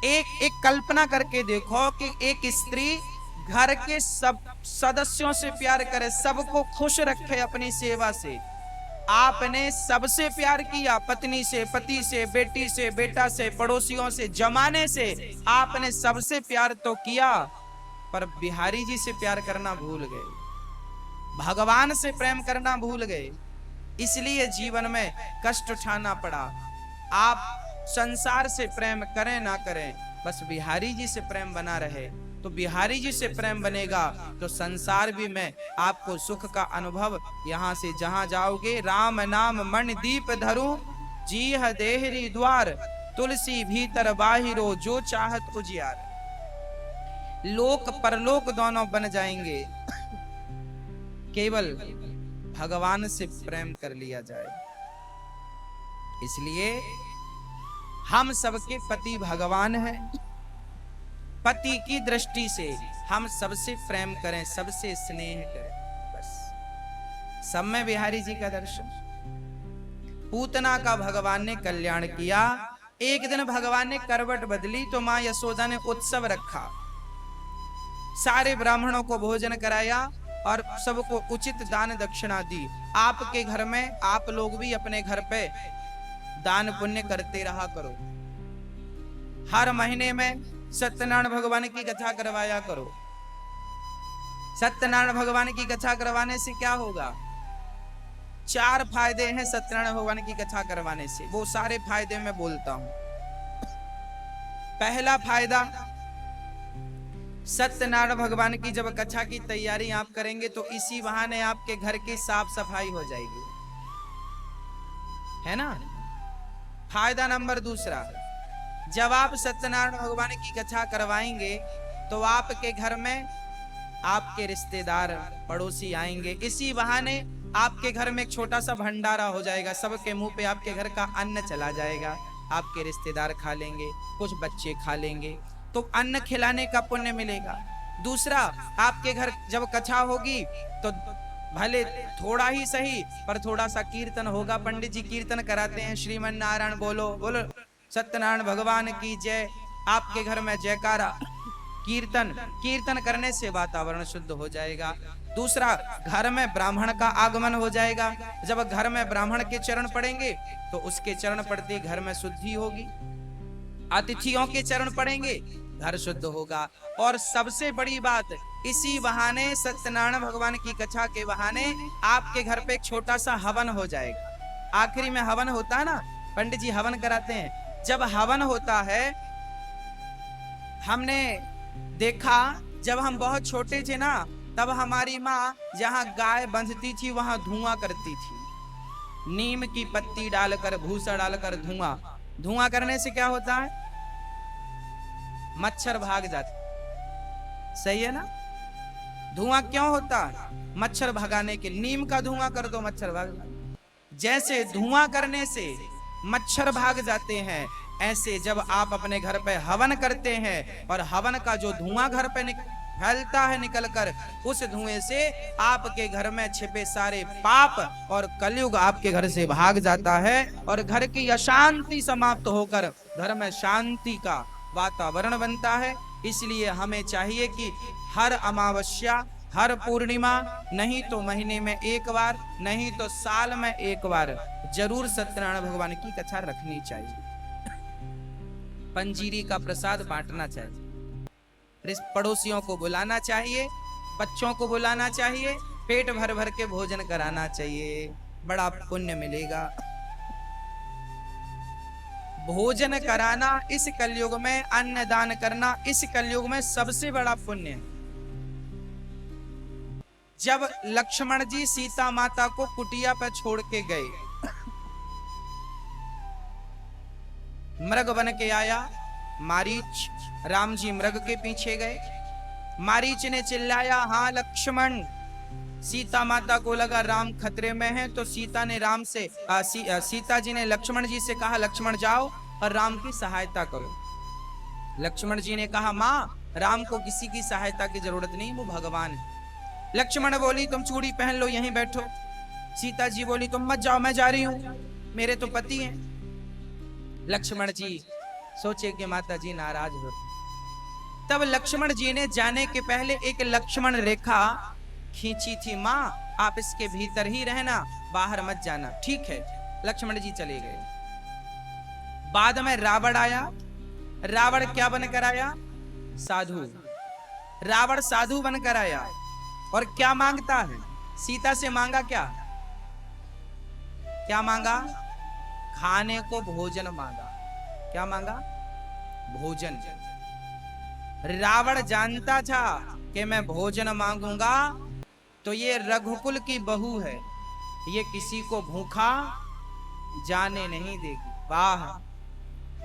एक कल्पना करके देखो कि एक स्त्री घर के सब सदस्यों से प्यार करे, सबको खुश रखे अपनी सेवा से। आपने सबसे प्यार किया, पत्नी से, पति से, बेटी से, बेटा से, पड़ोसियों से, जमाने से, आपने सबसे प्यार तो किया, पर बिहारी जी से प्यार करना भूल गए, भगवान से प्रेम करना भूल गए। इसलिए जीवन में कष्ट उठाना पड़ा। आप संसार से प्रेम करें ना करें, बस बिहारी जी से प्रेम बना रहे, तो बिहारी जी से प्रेम बनेगा तो संसार भी में आपको सुख का अनुभव। यहाँ से जहां जाओगे, राम नाम मन दीप धरूं, जीह देहरी द्वार, तुलसी भीतर बाहिरो जो चाहत उजियार। लोक परलोक दोनों बन जाएंगे, केवल भगवान से प्रेम कर लिया जाए। इसलिए हम सबके पति भगवान हैं। पति की दृष्टि से हम सबसे प्रेम करें, सबसे स्नेह करें, बस। सब में बिहारी जी का दर्शन। पूतना का भगवान ने कल्याण किया। एक दिन भगवान ने करवट बदली तो मां यशोदा ने उत्सव रखा, सारे ब्राह्मणों को भोजन कराया और सबको उचित दान दक्षिणा दी। आपके घर में आप लोग भी अपने घर पे दान पुण्य करते रहा करो। हर महीने में सत्यनारायण भगवान की कथा करवाया करो। सत्यनारायण भगवान की कथा करवाने से क्या होगा? 4 फायदे हैं सत्यनारायण भगवान की कथा करवाने से, वो सारे फायदे मैं बोलता हूं। पहला फायदा, सत्यनारायण भगवान की जब कथा की तैयारी आप करेंगे तो इसी बहाने आपके घर की साफ सफाई हो जाएगी, है ना। फायदा नंबर दूसरा, जब आप सत्यनारायण भगवान की कथा करवाएंगे तो आपके घर में आपके रिश्तेदार पड़ोसी आएंगे। इसी बहाने आपके घर में एक छोटा सा भंडारा हो जाएगा, सबके मुंह पे आपके घर का अन्न चला जाएगा। आपके रिश्तेदार खा लेंगे, कुछ बच्चे खा लेंगे, तो अन्न खिलाने का पुण्य मिलेगा। दूसरा, आपके घर जब कथा होगी तो भले थोड़ा ही सही पर थोड़ा सा कीर्तन होगा। पंडित जी कीर्तन कराते हैं, श्रीमन नारायण बोलो बोलो सत्यनारायण भगवान की जय। आपके घर में जयकारा, कीर्तन करने से वातावरण शुद्ध हो जाएगा। दूसरा, घर में ब्राह्मण का आगमन हो जाएगा। जब घर में ब्राह्मण के चरण पड़ेंगे तो उसके चरण पड़ते घर में शुद्धि होगी। अतिथियों के चरण पड़ेंगे, घर शुद्ध होगा। और सबसे बड़ी बात, इसी बहाने सत्यनारायण भगवान की कथा के बहाने आपके घर पे एक छोटा सा हवन हो जाएगा। आखिरी में हवन होता है ना, पंडित जी हवन कराते हैं। जब हवन होता है, हमने देखा जब हम बहुत छोटे थे ना, तब हमारी माँ जहाँ गाय बंधती थी वहां धुआं करती थी। नीम की पत्ती डालकर, भूसा डालकर धुआं करने से क्या होता है? मच्छर भाग जाते। सही है ना। धुआं क्यों होता है? मच्छर भगाने के। नीम का धुआं कर दो, मच्छर भाग जाते। जैसे धुआं करने से मच्छर भाग जाते हैं, ऐसे जब आप अपने घर पे हवन करते हैं और हवन का जो धुआं घर पे फैलता है निकलकर, उस धुएं से आपके घर में छिपे सारे पाप और कलयुग आपके घर से भाग जाता है और घर की अशांति समाप्त होकर घर में शांति का वातावरण बनता है। इसलिए हमें चाहिए कि हर अमावस्या, हर पूर्णिमा, नहीं तो महीने में एक बार, नहीं तो साल में एक बार जरूर सत्यनारायण भगवान की कथा रखनी चाहिए। पंजीरी का प्रसाद बांटना चाहिए, पड़ोसियों को बुलाना चाहिए, बच्चों को बुलाना चाहिए, पेट भर भर के भोजन कराना चाहिए, बड़ा पुण्य मिलेगा। भोजन कराना इस कलयुग में, अन्न दान करना इस कलयुग में सबसे बड़ा पुण्य है। जब लक्ष्मण जी सीता माता को कुटिया पर छोड़ के गए, मृग बन के आया मारीच, राम जी मृग के पीछे गए। मारीच ने चिल्लाया, हाँ लक्ष्मण। सीता माता को लगा राम खतरे में है, तो सीता जी ने लक्ष्मण जी से कहा, लक्ष्मण जाओ और राम की सहायता करो। लक्ष्मण जी ने कहा, माँ राम को किसी की सहायता की जरूरत नहीं, वो भगवान है। लक्ष्मण बोली, तुम चूड़ी पहन लो, यहीं बैठो। सीता जी बोली, तुम मत जाओ, मैं जा रही हूं, मेरे तो पति हैं। लक्ष्मण जी सोचे कि माता जी नाराज हो। तब लक्ष्मण जी ने जाने के पहले एक लक्ष्मण रेखा खींची थी, माँ आप इसके भीतर ही रहना, बाहर मत जाना। ठीक है, लक्ष्मण जी चले गए। बाद में रावण आया। रावण क्या बनकर आया? साधु। रावण साधु बनकर आया और क्या मांगता है? सीता से मांगा क्या? क्या मांगा? खाने को भोजन मांगा। क्या मांगा? भोजन। रावण जानता था कि मैं भोजन मांगूंगा तो ये रघुकुल की बहू है, ये किसी को भूखा जाने नहीं देगी। वाह!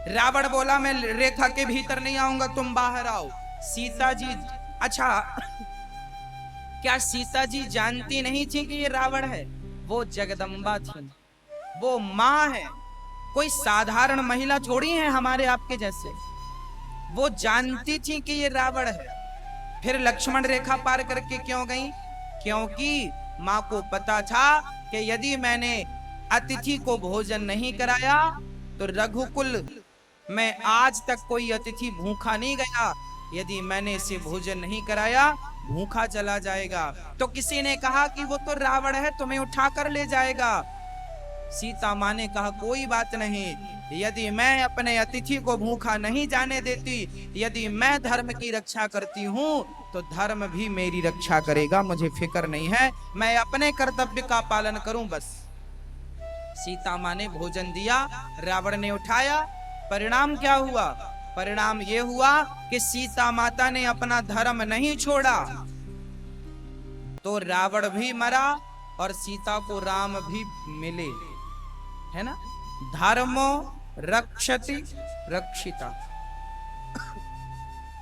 रावण बोला, मैं रेखा के भीतर नहीं आऊंगा, तुम बाहर आओ। सीता जी, अच्छा क्या सीता जी जानती नहीं थी कि ये रावण है? वो जगदम्बा थी, वो माँ है, कोई साधारण महिला थोड़ी है हमारे आपके जैसे। वो जानती थी कि ये रावण है, फिर लक्ष्मण रेखा पार करके क्यों गई? क्योंकि माँ को पता था कि यदि मैंने अतिथि को भोजन नहीं कराया तो रघुकुल में आज तक कोई अतिथि भूखा नहीं गया। यदि मैंने इसे भोजन नहीं कराया भूखा चला जाएगा। तो किसी ने कहा कि वो तो रावण है, तुम्हें उठा कर ले जाएगा। सीता माँ ने कहा कोई बात नहीं, यदि मैं अपने अतिथि को भूखा नहीं जाने देती, यदि मैं धर्म की रक्षा करती हूँ तो धर्म भी मेरी रक्षा करेगा, मुझे फिक्र नहीं है, मैं अपने कर्तव्य का पालन करूं बस। सीता माँ ने भोजन दिया, रावण ने उठाया। परिणाम क्या हुआ? परिणाम यह हुआ कि सीता माता ने अपना धर्म नहीं छोड़ा तो रावण भी मरा और सीता को राम भी मिले, है ना। धर्मो रक्षति रक्षिता।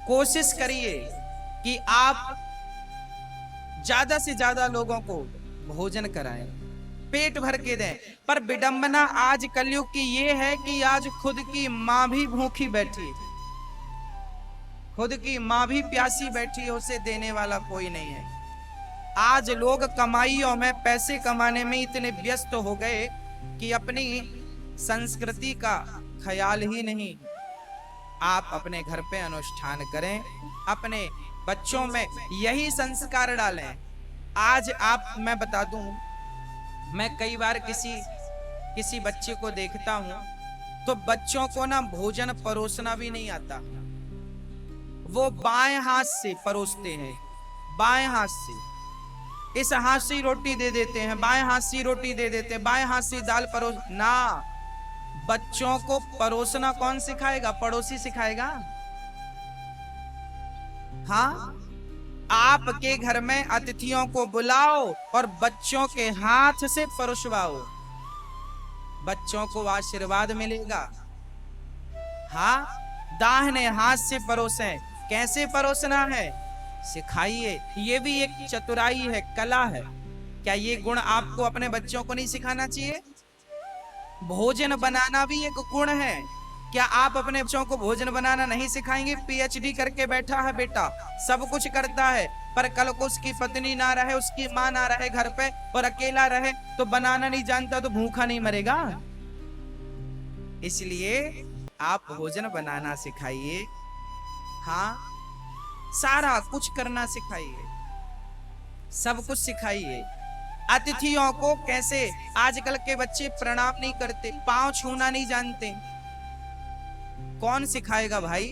कोशिश करिए कि आप ज्यादा से ज्यादा लोगों को भोजन कराएं, पेट भर के दें। पर विडंबना आज कलयुग की ये है कि आज खुद की मां भी भूखी बैठी, खुद की मां भी प्यासी बैठी, उसे देने वाला कोई नहीं है। आज लोग कमाइयों में, पैसे कमाने में इतने व्यस्त हो गए कि अपनी संस्कृति का ख्याल ही नहीं। आप अपने घर पे अनुष्ठान करें, अपने बच्चों में यही संस्कार डालें। आज आप, मैं बता दूं, मैं कई बार किसी बच्चे को देखता हूं तो बच्चों को ना भोजन परोसना भी नहीं आता। वो बाएं हाथ से परोसते हैं, बाएं हाथ से, इस हाथ से रोटी दे देते हैं, बाएं हाथ से रोटी दे देते हैं, बाएं हाथ से दाल परोस ना। बच्चों को परोसना कौन सिखाएगा? पड़ोसी सिखाएगा। हाँ, आपके घर में अतिथियों को बुलाओ और बच्चों के हाथ से परोसवाओ, बच्चों को आशीर्वाद मिलेगा। हाँ, दाहिने हाथ से परोसें। कैसे परोसना है सिखाइए, ये भी एक चतुराई है, कला है। क्या ये गुण आपको अपने बच्चों को नहीं सिखाना चाहिए? भोजन बनाना भी एक गुण है। क्या आप अपने बच्चों को भोजन बनाना नहीं सिखाएंगे? पीएचडी करके बैठा है बेटा, सब कुछ करता है, पर कल को उसकी पत्नी ना रहे, उसकी माँ ना रहे घर पे और अकेला रहे तो बनाना नहीं जानता तो भूखा नहीं मरेगा। इसलिए आप भोजन बनाना सिखाइए, हाँ, सारा कुछ करना सिखाइए, सब कुछ सिखाइए। अतिथियों को कैसे, आजकल के बच्चे प्रणाम नहीं करते, पांव छूना नहीं जानते। कौन सिखाएगा भाई?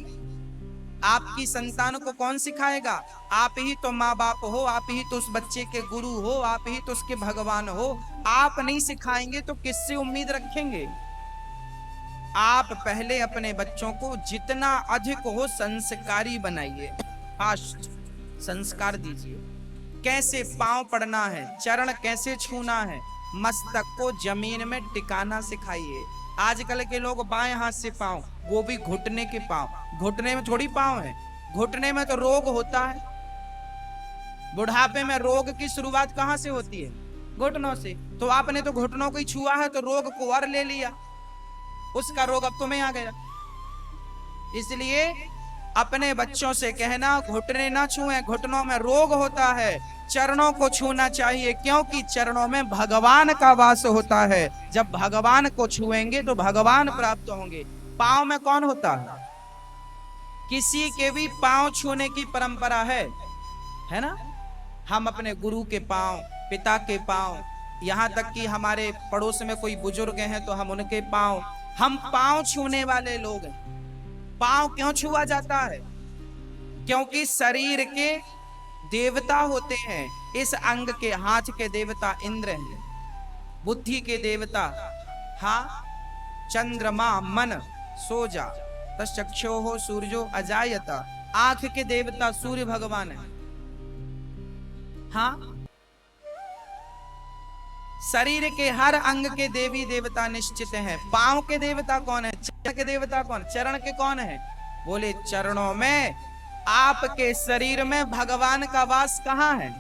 आपकी संतान को कौन सिखाएगा? आप ही तो माँ बाप हो, आप ही तो उस बच्चे के गुरु हो, आप ही तो उसके भगवान हो। आप नहीं सिखाएंगे तो किससे उम्मीद रखेंगे? आप पहले अपने बच्चों को जितना अधिक हो संस्कारी बनाइए, फास्ट संस्कार दीजिए। कैसे पांव पड़ना है, चरण कैसे छूना है, मस्तक को जमीन में टिकाना सिखाइए। आजकल के लोग बाएं हाथ से पांव, वो भी घुटने के पांव। घुटने में थोड़ी पांव है, घुटने में तो रोग होता है। बुढ़ापे में रोग की शुरुआत कहां से होती है? घुटनों से। तो आपने तो घुटनों को ही छुआ है तो रोग को और ले लिया, उसका रोग अब तुम्हें आ गया। इसलिए अपने बच्चों से कहना घुटने ना छुएं, घुटनों में रोग होता है। चरणों को छूना चाहिए क्योंकि चरणों में भगवान का वास होता है। जब भगवान को छुएंगे तो भगवान प्राप्त होंगे। पांव में कौन होता है? किसी के भी पांव छूने की परंपरा है ना। हम अपने गुरु के पांव, पिता के पांव, यहाँ तक कि हमारे पड़ोस में कोई बुजुर्ग हैं तो हम उनके पांव, हम पांव छूने वाले लोग हैं। पांव क्यों छुआ जाता है? क्योंकि शरीर के देवता होते हैं। इस अंग के, हाथ के देवता इंद्र हैं, बुद्धि के देवता हाँ चंद्रमा मन सोजा, तक्षोहो सूर्यो अजायता, आंख के देवता सूर्य भगवान है। हाँ, शरीर के हर अंग के देवी देवता निश्चित हैं। पांव के देवता कौन है? चरण के देवता कौन? चरण के कौन है? बोले चरणों में आपके शरीर में भगवान का वास कहाँ है?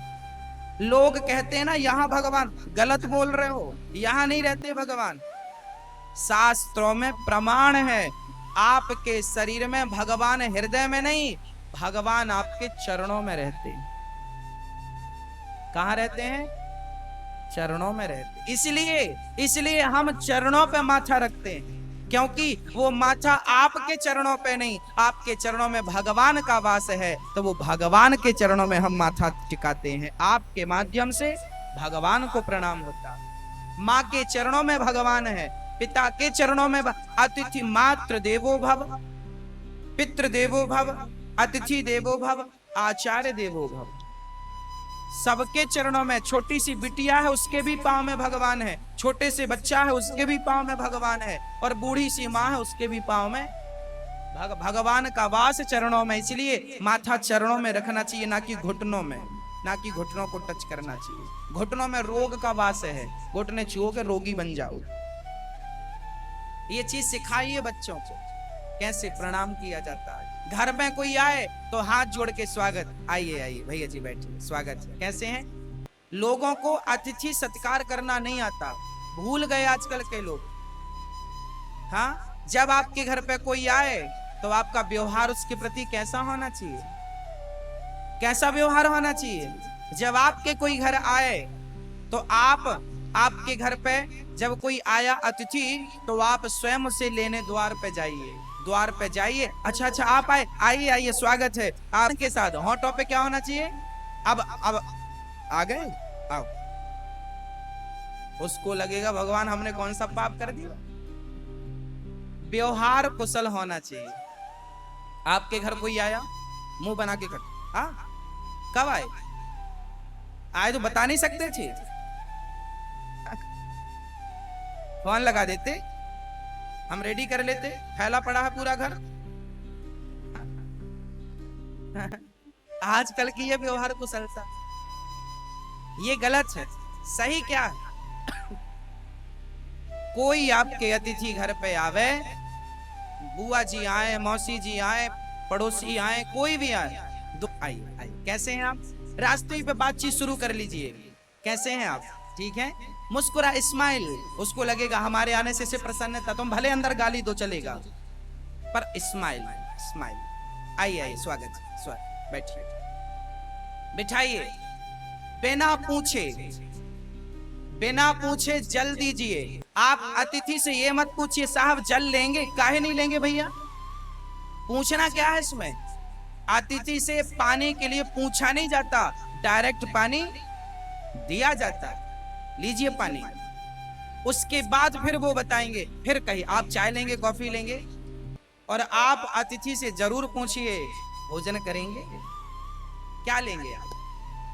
लोग कहते हैं ना यहाँ भगवान, गलत बोल रहे हो, यहाँ नहीं रहते भगवान। शास्त्रों में प्रमाण है, आपके शरीर में भगवान हृदय में नहीं, भगवान आपके चरणों में रहते हैं। कहाँ रहते हैं? चरणों में रहते। इसलिए हम चरणों पे माथा रखते हैं, क्योंकि वो माथा आपके चरणों पे नहीं, आपके चरणों में भगवान का वास है, तो वो भगवान के चरणों में हम माथा टिकाते हैं। आपके माध्यम से भगवान को प्रणाम होता है। माँ के चरणों में भगवान है, पिता के चरणों में अतिथि मातृ देवो भव, पितृ देवो भव, अतिथि देवो भव, आचार्य देवो भव। सबके चरणों में, छोटी सी बिटिया है उसके भी पांव में भगवान है, छोटे से बच्चा है उसके भी पांव में भगवान है, और बूढ़ी सी माँ है उसके भी पांव में भगवान का वास चरणों में। इसलिए माथा चरणों में रखना चाहिए, ना कि घुटनों में, ना कि घुटनों को टच करना चाहिए। घुटनों में रोग का वास है, घुटने छुओ के रोगी बन जाओ। ये चीज सिखाइए बच्चों को, कैसे प्रणाम किया जाता है। घर में कोई आए तो हाथ जोड़ के स्वागत, आइए आइए भैया जी बैठिए, स्वागत है, कैसे हैं। लोगों को अतिथि सत्कार करना नहीं आता, भूल गए आजकल के लोग। हाँ, जब आपके घर पे कोई आए तो आपका व्यवहार उसके प्रति कैसा होना चाहिए? कैसा व्यवहार होना चाहिए? जब आपके कोई घर आए तो आपके घर पे जब कोई आया अतिथि, तो आप स्वयं उसे लेने द्वार पे जाइए, द्वार पे जाइए। अच्छा आप आए, आइए आइए, स्वागत है आपके साथ। होंठों पे क्या होना चाहिए? अब आ गए, आओ। उसको लगेगा भगवान हमने कौन सा पाप कर दिया। व्यवहार कुशल होना चाहिए। आपके घर कोई आया, मुंह बना के खड़ा, हाँ कब आए तो बता नहीं सकते थे, फोन लगा देते, हम रेडी कर लेते, फैला पड़ा है पूरा घर। आजकल की ये व्यवहार कुशलता, ये गलत है। सही क्या है? कोई आपके अतिथि घर पे आवे, बुआ जी आए, मौसी जी आए, पड़ोसी आए, कोई भी आए, आइए आइए, कैसे हैं आप? रास्ते पे बातचीत शुरू कर लीजिए, कैसे हैं आप, ठीक है? मुस्कुरा, स्माइल, उसको लगेगा हमारे आने से प्रसन्नता। तुम भले अंदर गाली दो चलेगा, पर स्माइल स्माइल, आइए आइए, स्वागत स्वागत, बैठिए, बिठाइए। बिना पूछे जल दीजिए। आप अतिथि से ये मत पूछिए साहब जल लेंगे, काहे नहीं लेंगे भैया, पूछना क्या है इसमें? अतिथि से पानी के लिए पूछा नहीं जाता, डायरेक्ट पानी दिया जाता है, लीजिए पानी। उसके बाद फिर वो बताएंगे, फिर कहिए आप चाय लेंगे, कॉफी लेंगे। और आप अतिथि से जरूर पूछिए भोजन करेंगे, क्या लेंगे आप,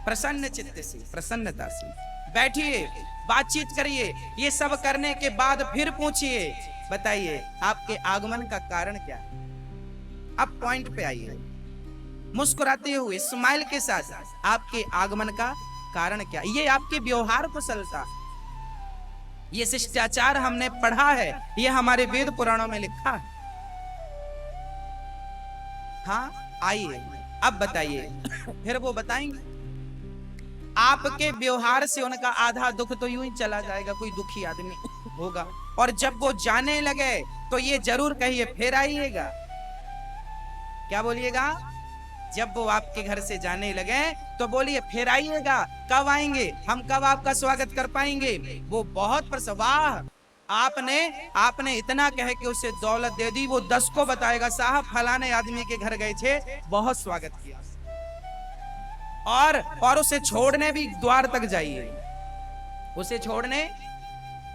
प्रसन्न चित्त से, प्रसन्नता से बैठिए, बातचीत करिए। ये सब करने के बाद फिर पूछिए, बताइए आपके आगमन का कारण क्या है। अब पॉइंट पे आइए, मुस्कुराते हुए, स्माइल के साथ आपके आगमन का कारण क्या। ये आपके व्यवहार कुशलता, ये शिष्टाचार हमने पढ़ा है, ये हमारे वेद पुराणों में लिखा है। हाँ आइए, अब बताइए, फिर वो बताएंगे। आपके व्यवहार से उनका आधा दुख तो यूं ही चला जाएगा, कोई दुखी आदमी होगा। और जब वो जाने लगे तो ये जरूर कहिए फिर आइएगा। क्या बोलिएगा? जब वो आपके घर से जाने लगे तो बोलिए फिर आइएगा। कब आएंगे? हम कब आपका स्वागत कर पाएंगे? वो बहुत वाह, आपने इतना कह के उसे दौलत दे दी, वो 10 को बताएगा साहब फलाने आदमी के घर गए थे, बहुत स्वागत किया। और उसे छोड़ने भी द्वार तक जाइए, उसे छोड़ने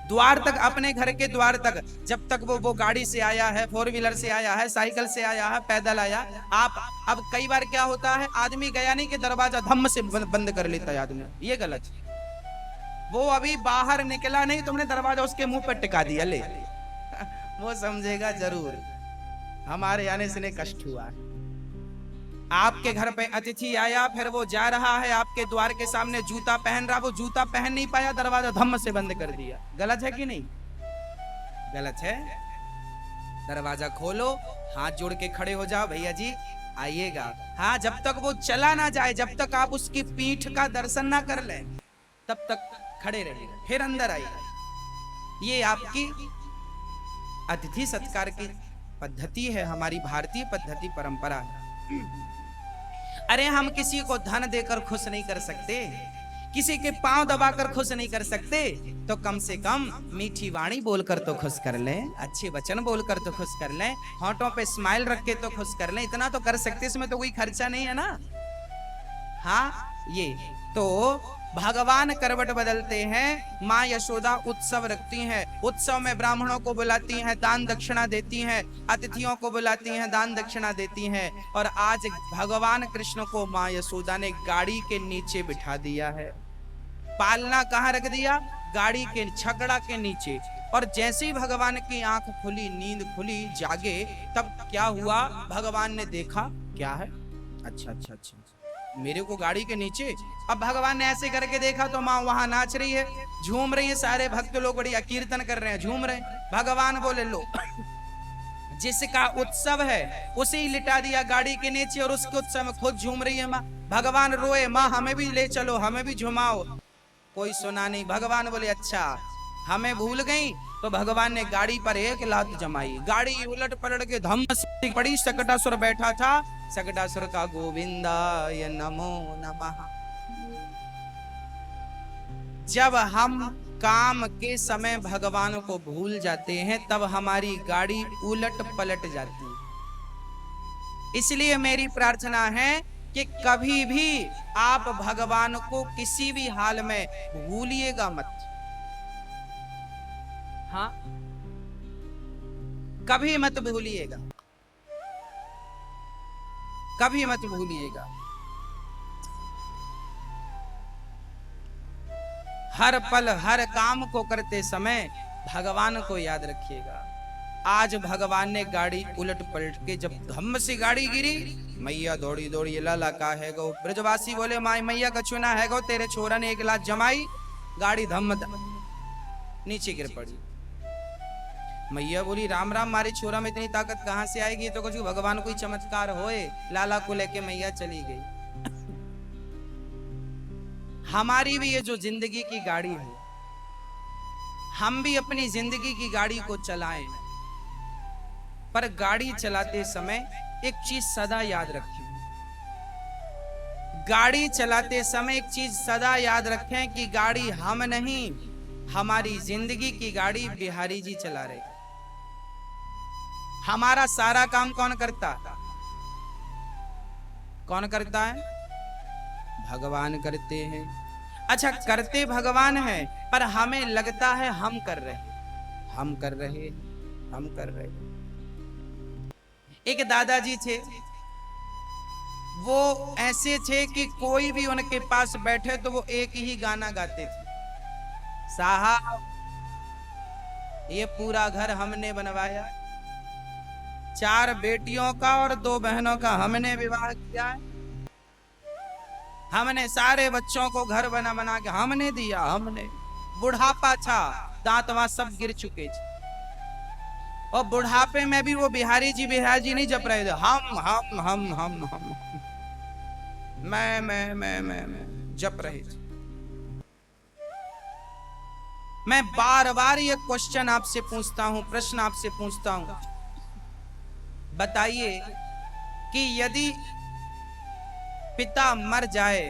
द्वार तक, अपने घर के द्वार तक। जब तक वो गाड़ी से आया है, 4 व्हीलर से आया है, साइकिल से आया है, पैदल आया आप। अब कई बार क्या होता है, आदमी गया नहीं कि दरवाजा धम्म से बंद कर लेता है आदमी, ये गलत है। वो अभी बाहर निकला नहीं, तुमने दरवाजा उसके मुंह पर टिका दिया, ले वो समझेगा जरूर हमारे आने से कष्ट हुआ। आपके घर पे अतिथि आया, फिर वो जा रहा है आपके द्वार के सामने, जूता पहन रहा, वो जूता पहन नहीं पाया, दरवाजा धम्म से बंद कर दिया। गलत है कि नहीं? गलत है। दरवाजा खोलो, हाथ जोड़ के खड़े हो जाओ, भैया जी आइएगा। हाँ, जब तक वो चला ना जाए, जब तक आप उसकी पीठ का दर्शन ना कर लें, तब तक खड़े रहिएगा, फिर अंदर आइएगा। ये आपकी अतिथि सत्कार की पद्धति है, हमारी भारतीय पद्धति परंपरा है। अरे हम किसी को धन देकर खुश नहीं कर सकते, किसी के पांव दबाकर खुश नहीं कर सकते, तो कम से कम मीठी वाणी बोलकर तो खुश कर लें, अच्छे वचन बोलकर तो खुश कर लें, होंठों पे स्माइल रख के तो खुश कर लें। इतना तो कर सकते, इसमें तो कोई खर्चा नहीं है ना। हाँ, ये तो भगवान करवट बदलते हैं। माँ यशोदा उत्सव रखती हैं, उत्सव में ब्राह्मणों को बुलाती हैं, दान दक्षिणा देती हैं, अतिथियों को बुलाती हैं, दान दक्षिणा देती हैं। और आज भगवान कृष्ण को माँ यशोदा ने गाड़ी के नीचे बिठा दिया है। पालना कहाँ रख दिया? गाड़ी के छकड़ा के नीचे। और जैसे ही भगवान की आंख खुली, नींद खुली, जागे, तब क्या हुआ? भगवान ने देखा, क्या है? अच्छा अच्छा अच्छा, मेरे को गाड़ी के नीचे। अब भगवान ने ऐसे करके देखा तो माँ वहां नाच रही है, झूम रही है, सारे भक्त लोग बढ़िया कीर्तन कर रहे हैं, झूम रहे हैं। भगवान बोले लो, जिसका उत्सव है उसे ही लिटा दिया गाड़ी के नीचे, और उसके उत्सव में खुद झूम रही है माँ। भगवान रोए, माँ हमें भी ले चलो, हमें भी झुमाओ। कोई सुना नहीं। भगवान बोले अच्छा हमें भूल गई। तो भगवान ने गाड़ी पर एक लात जमाई, गाड़ी उलट पलट के धम से पड़ी। सकटासुर बैठा था, सकटासुर का गोविंदाय नमो नमः। जब हम काम के समय भगवान को भूल जाते हैं, तब हमारी गाड़ी उलट पलट जाती है। इसलिए मेरी प्रार्थना है कि कभी भी आप भगवान को किसी भी हाल में भूलिएगा मत। हाँ, कभी मत भूलिएगा, कभी मत भूलिएगा। हर पल हर काम को करते समय भगवान को याद रखिएगा। आज भगवान ने गाड़ी उलट पलट के, जब धम्म से गाड़ी गिरी, मैया दौड़ी दौड़ी लाला का है गो। ब्रजवासी बोले माई मैया का चुना है गो, तेरे छोरा ने एक लात जमाई, गाड़ी धम्म नीचे गिर पड़ी। मैया बोली राम राम, मारे छोरा में इतनी ताकत कहां से आएगी? तो कुछ भगवान कोई चमत्कार होए। लाला को लेके मैया चली गई। हमारी भी ये जो जिंदगी की गाड़ी है, हम भी अपनी जिंदगी की गाड़ी को चलाएं, पर गाड़ी चलाते समय एक चीज सदा याद रखें। गाड़ी चलाते समय एक चीज सदा याद रखें कि गाड़ी हम नहीं, हमारी जिंदगी की गाड़ी बिहारी जी चला रहे। हमारा सारा काम कौन करता? कौन करता है? भगवान करते हैं। अच्छा, करते भगवान है, पर हमें लगता है हम कर रहे, हम कर रहे, हम कर रहे। एक दादाजी थे, वो ऐसे थे कि कोई भी उनके पास बैठे तो वो एक ही गाना गाते थे। साहब, ये पूरा घर हमने बनवाया, 4 बेटियों का और 2 बहनों का हमने विवाह किया है, हमने सारे बच्चों को घर बना बना के हमने दिया, हमने। बुढ़ापा था, दांत वहां सब गिर चुके थे, और बुढ़ापे में भी वो बिहारी जी नहीं जप रहे थे। हम मैं जप रहे थे। मैं बार बार ये क्वेश्चन आपसे पूछता हूं, प्रश्न आपसे पूछता हूं, बताइए कि यदि पिता मर जाए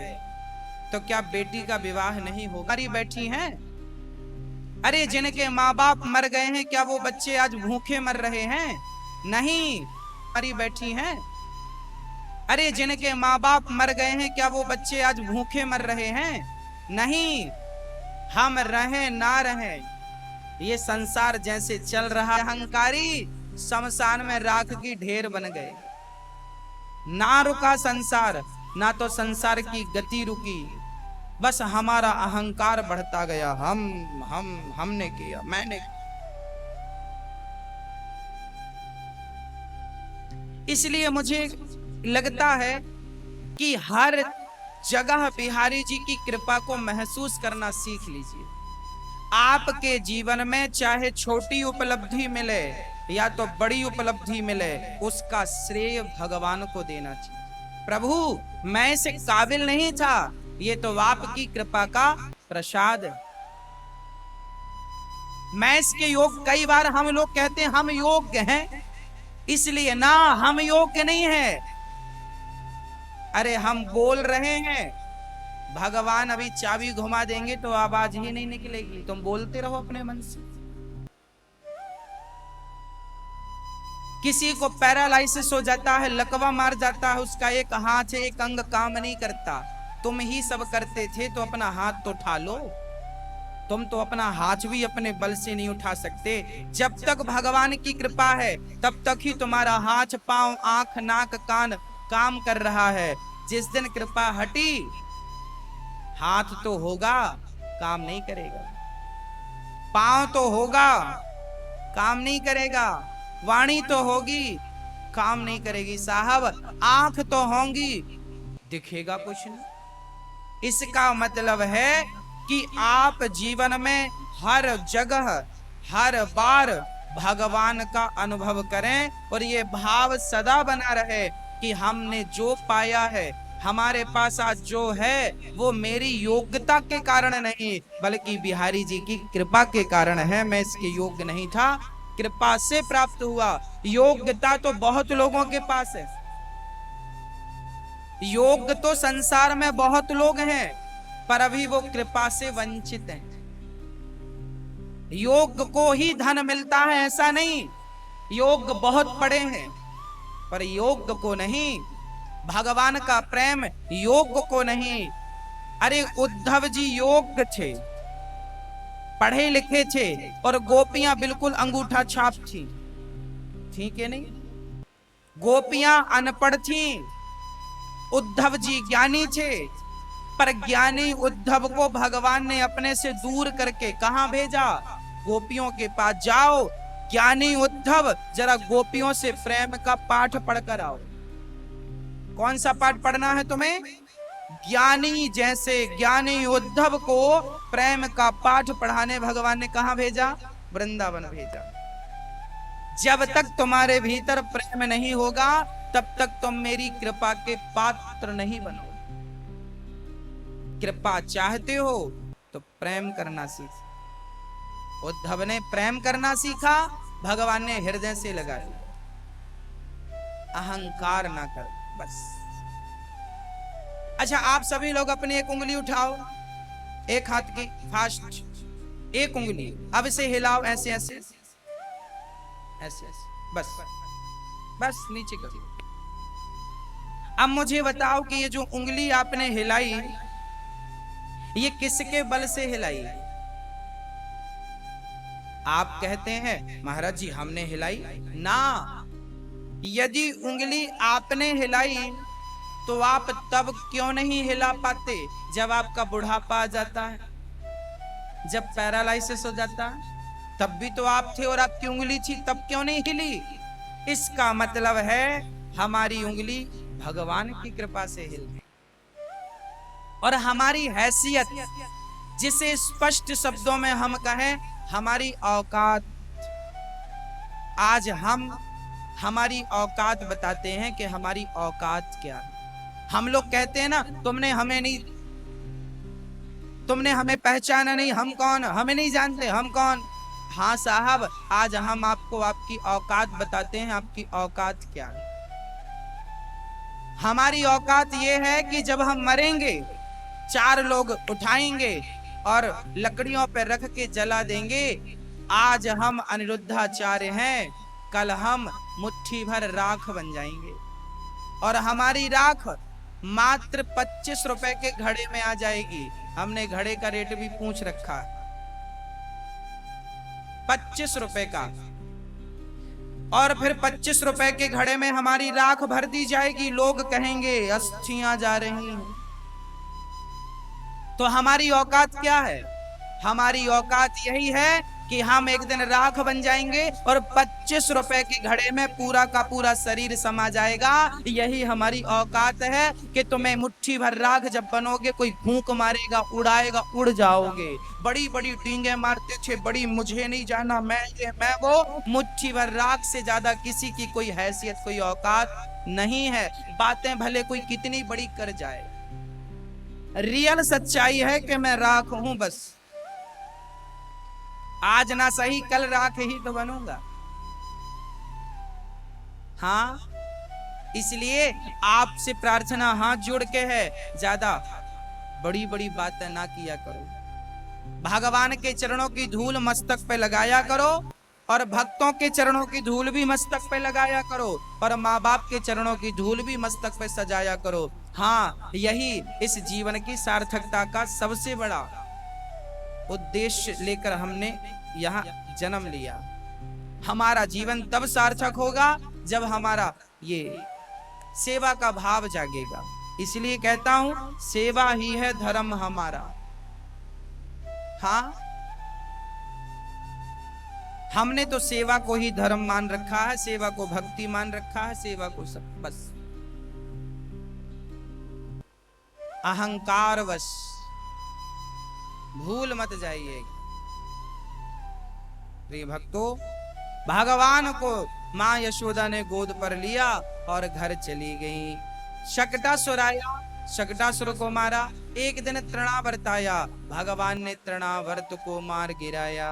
तो क्या बेटी का विवाह नहीं होगा? हमारी बैठी हैं, अरे जिनके माँ बाप मर गए हैं, क्या वो बच्चे आज भूखे मर रहे हैं? नहीं। हमारी बैठी हैं, अरे जिनके माँ बाप मर गए हैं, क्या वो बच्चे आज भूखे मर रहे हैं? नहीं। हम रहें ना रहें, ये संसार जैसे चल रहा है, अहंकारी शमशान में राख की ढेर बन गए। ना रुका संसार, ना तो संसार की गति रुकी, बस हमारा अहंकार बढ़ता गया। हमने किया, मैंने। इसलिए मुझे लगता है कि हर जगह बिहारी जी की कृपा को महसूस करना सीख लीजिए। आपके जीवन में चाहे छोटी उपलब्धि मिले, या तो बड़ी उपलब्धि मिले, उसका श्रेय भगवान को देना चाहिए। प्रभु मैं इसे काबिल नहीं था, ये तो आपकी कृपा का प्रसाद है। मैं इसके योग, कई बार हम लोग कहते हैं हम योग्य हैं, इसलिए ना, हम योग्य नहीं है। अरे हम बोल रहे हैं, भगवान अभी चाबी घुमा देंगे तो आवाज ही नहीं निकलेगी, तुम बोलते रहो अपने मन से। किसी को पैरालाइसिस हो जाता है, लकवा मार जाता है, उसका एक हाथ है, एक अंग काम नहीं करता। तुम ही सब करते थे तो अपना हाथ तो उठा लो। तुम तो अपना हाथ भी अपने बल से नहीं उठा सकते। जब तक भगवान की कृपा है तब तक ही तुम्हारा हाथ, पांव, आंख, नाक, कान काम कर रहा है। जिस दिन कृपा हटी, हाथ तो होगा, काम नहीं करेगा। पांव तो होगा, काम नहीं करेगा। वाणी तो होगी, काम नहीं करेगी साहब। आंख तो होंगी, दिखेगा कुछ नहीं। इसका मतलब है कि आप जीवन में हर जगह, हर बार भगवान का अनुभव करें और ये भाव सदा बना रहे कि हमने जो पाया है, हमारे पास आज जो है, वो मेरी योग्यता के कारण नहीं, बल्कि बिहारी जी की कृपा के कारण है। मैं इसके योग्य नहीं था, कृपा से प्राप्त हुआ। योग्यता तो बहुत लोगों के पास है, योग्य तो संसार में बहुत लोग हैं, पर अभी वो कृपा से वंचित हैं। योग्य को ही धन मिलता है ऐसा नहीं, योग्य बहुत पड़े हैं पर योग्य को नहीं। भगवान का प्रेम योग्य को नहीं। अरे उद्धव जी योग्य थे, पढ़े लिखे थे, और गोपियां बिल्कुल अंगूठा छाप थी, ठीक है नहीं? गोपियां अनपढ़ थी, उद्धव जी ज्ञानी थे, पर ज्ञानी उद्धव को भगवान ने अपने से दूर करके कहां भेजा? गोपियों के पास जाओ, ज्ञानी उद्धव जरा गोपियों से प्रेम का पाठ पढ़कर आओ। कौन सा पाठ पढ़ना है तुम्हें? ज्ञानी जैसे ज्ञानी उद्धव को प्रेम का पाठ पढ़ाने भगवान ने कहां भेजा? वृंदावन भेजा। जब तक तुम्हारे भीतर प्रेम नहीं होगा तब तक तुम मेरी कृपा के पात्र नहीं बनो। कृपा चाहते हो तो प्रेम करना सीखो। उद्धव ने प्रेम करना सीखा, भगवान ने हृदय से लगा दिया। अहंकार ना कर, बस। अच्छा, आप सभी लोग अपनी एक उंगली उठाओ, एक हाथ की, फास्ट, एक उंगली अब इसे हिलाओ, ऐसे ऐसे ऐसे ऐसे, बस बस नीचे करो। अब मुझे बताओ कि ये जो उंगली आपने हिलाई, ये किसके बल से हिलाई? आप कहते हैं महाराज जी हमने हिलाई ना। यदि उंगली आपने हिलाई तो आप तब क्यों नहीं हिला पाते जब आपका बुढ़ापा आ जाता है, जब पैरालाइसिस हो जाता है? तब भी तो आप थे और आपकी उंगली थी, तब क्यों नहीं हिली? इसका मतलब है हमारी उंगली भगवान की कृपा से हिल गई। और हमारी हैसियत, जिसे स्पष्ट शब्दों में हम कहें, हमारी औकात, आज हम हमारी औकात बताते हैं कि हमारी औकात क्या है। हम लोग कहते हैं ना, तुमने हमें पहचाना नहीं, हम कौन? हमें नहीं जानते, हम कौन? हाँ साहब, आज हम आपको आपकी औकात बताते हैं। आपकी औकात क्या है? हमारी औकात ये है कि जब हम मरेंगे, 4 लोग उठाएंगे और लकड़ियों पर रख के जला देंगे। आज हम अनिरुद्धाचार्य हैं, कल हम मुट्ठी भर राख बन जाएंगे, और हमारी राख मात्र 25 रुपए के घड़े में आ जाएगी। हमने घड़े का रेट भी पूछ रखा, 25 रुपए का। और फिर 25 रुपए के घड़े में हमारी राख भर दी जाएगी। लोग कहेंगे अस्थियां जा रही हैं। तो हमारी औकात क्या है? हमारी औकात यही है कि हम एक दिन राख बन जाएंगे और 25 रुपए के घड़े में पूरा का पूरा शरीर समा जाएगा। यही हमारी औकात है कि तुम्हें मुट्ठी भर राख जब बनोगे, कोई फूंक मारेगा, उड़ाएगा, उड़ जाओगे। बड़ी बड़ी डींगे मारते थे, बड़ी मुझे नहीं जाना, मैं ये मैं वो। मुट्ठी भर राख से ज्यादा किसी की कोई हैसियत, कोई औकात नहीं है। बातें भले कोई कितनी बड़ी कर जाए, रियल सच्चाई है कि मैं राख हूं बस। आज ना सही कल राख ही तो बनूंगा। हाँ, इसलिए आपसे प्रार्थना हाथ जोड़ के है, ज्यादा बड़ी बड़ी बातें ना किया करो। भगवान के चरणों की धूल मस्तक पे लगाया करो, और भक्तों के चरणों की धूल भी मस्तक पे लगाया करो, और माँ बाप के चरणों की धूल भी मस्तक पे सजाया करो। हाँ, यही इस जीवन की सार्थकता का सबसे बड़ा उद्देश्य लेकर हमने यहाँ जन्म लिया। हमारा जीवन तब सार्थक होगा जब हमारा ये सेवा का भाव जागेगा। इसलिए कहता हूं, सेवा ही है धर्म हमारा। हाँ, हमने तो सेवा को ही धर्म मान रखा है, सेवा को भक्ति मान रखा है, सेवा को सब बस अहंकार वश भूल मत जाइएगा। प्रिय भक्तों, भगवान को मां यशोदा ने गोद पर लिया और घर चली गई। शकटासुर आया, शकटासुर को मारा। एक दिन तृणावर्त आया, भगवान ने तृणावर्त को मार गिराया।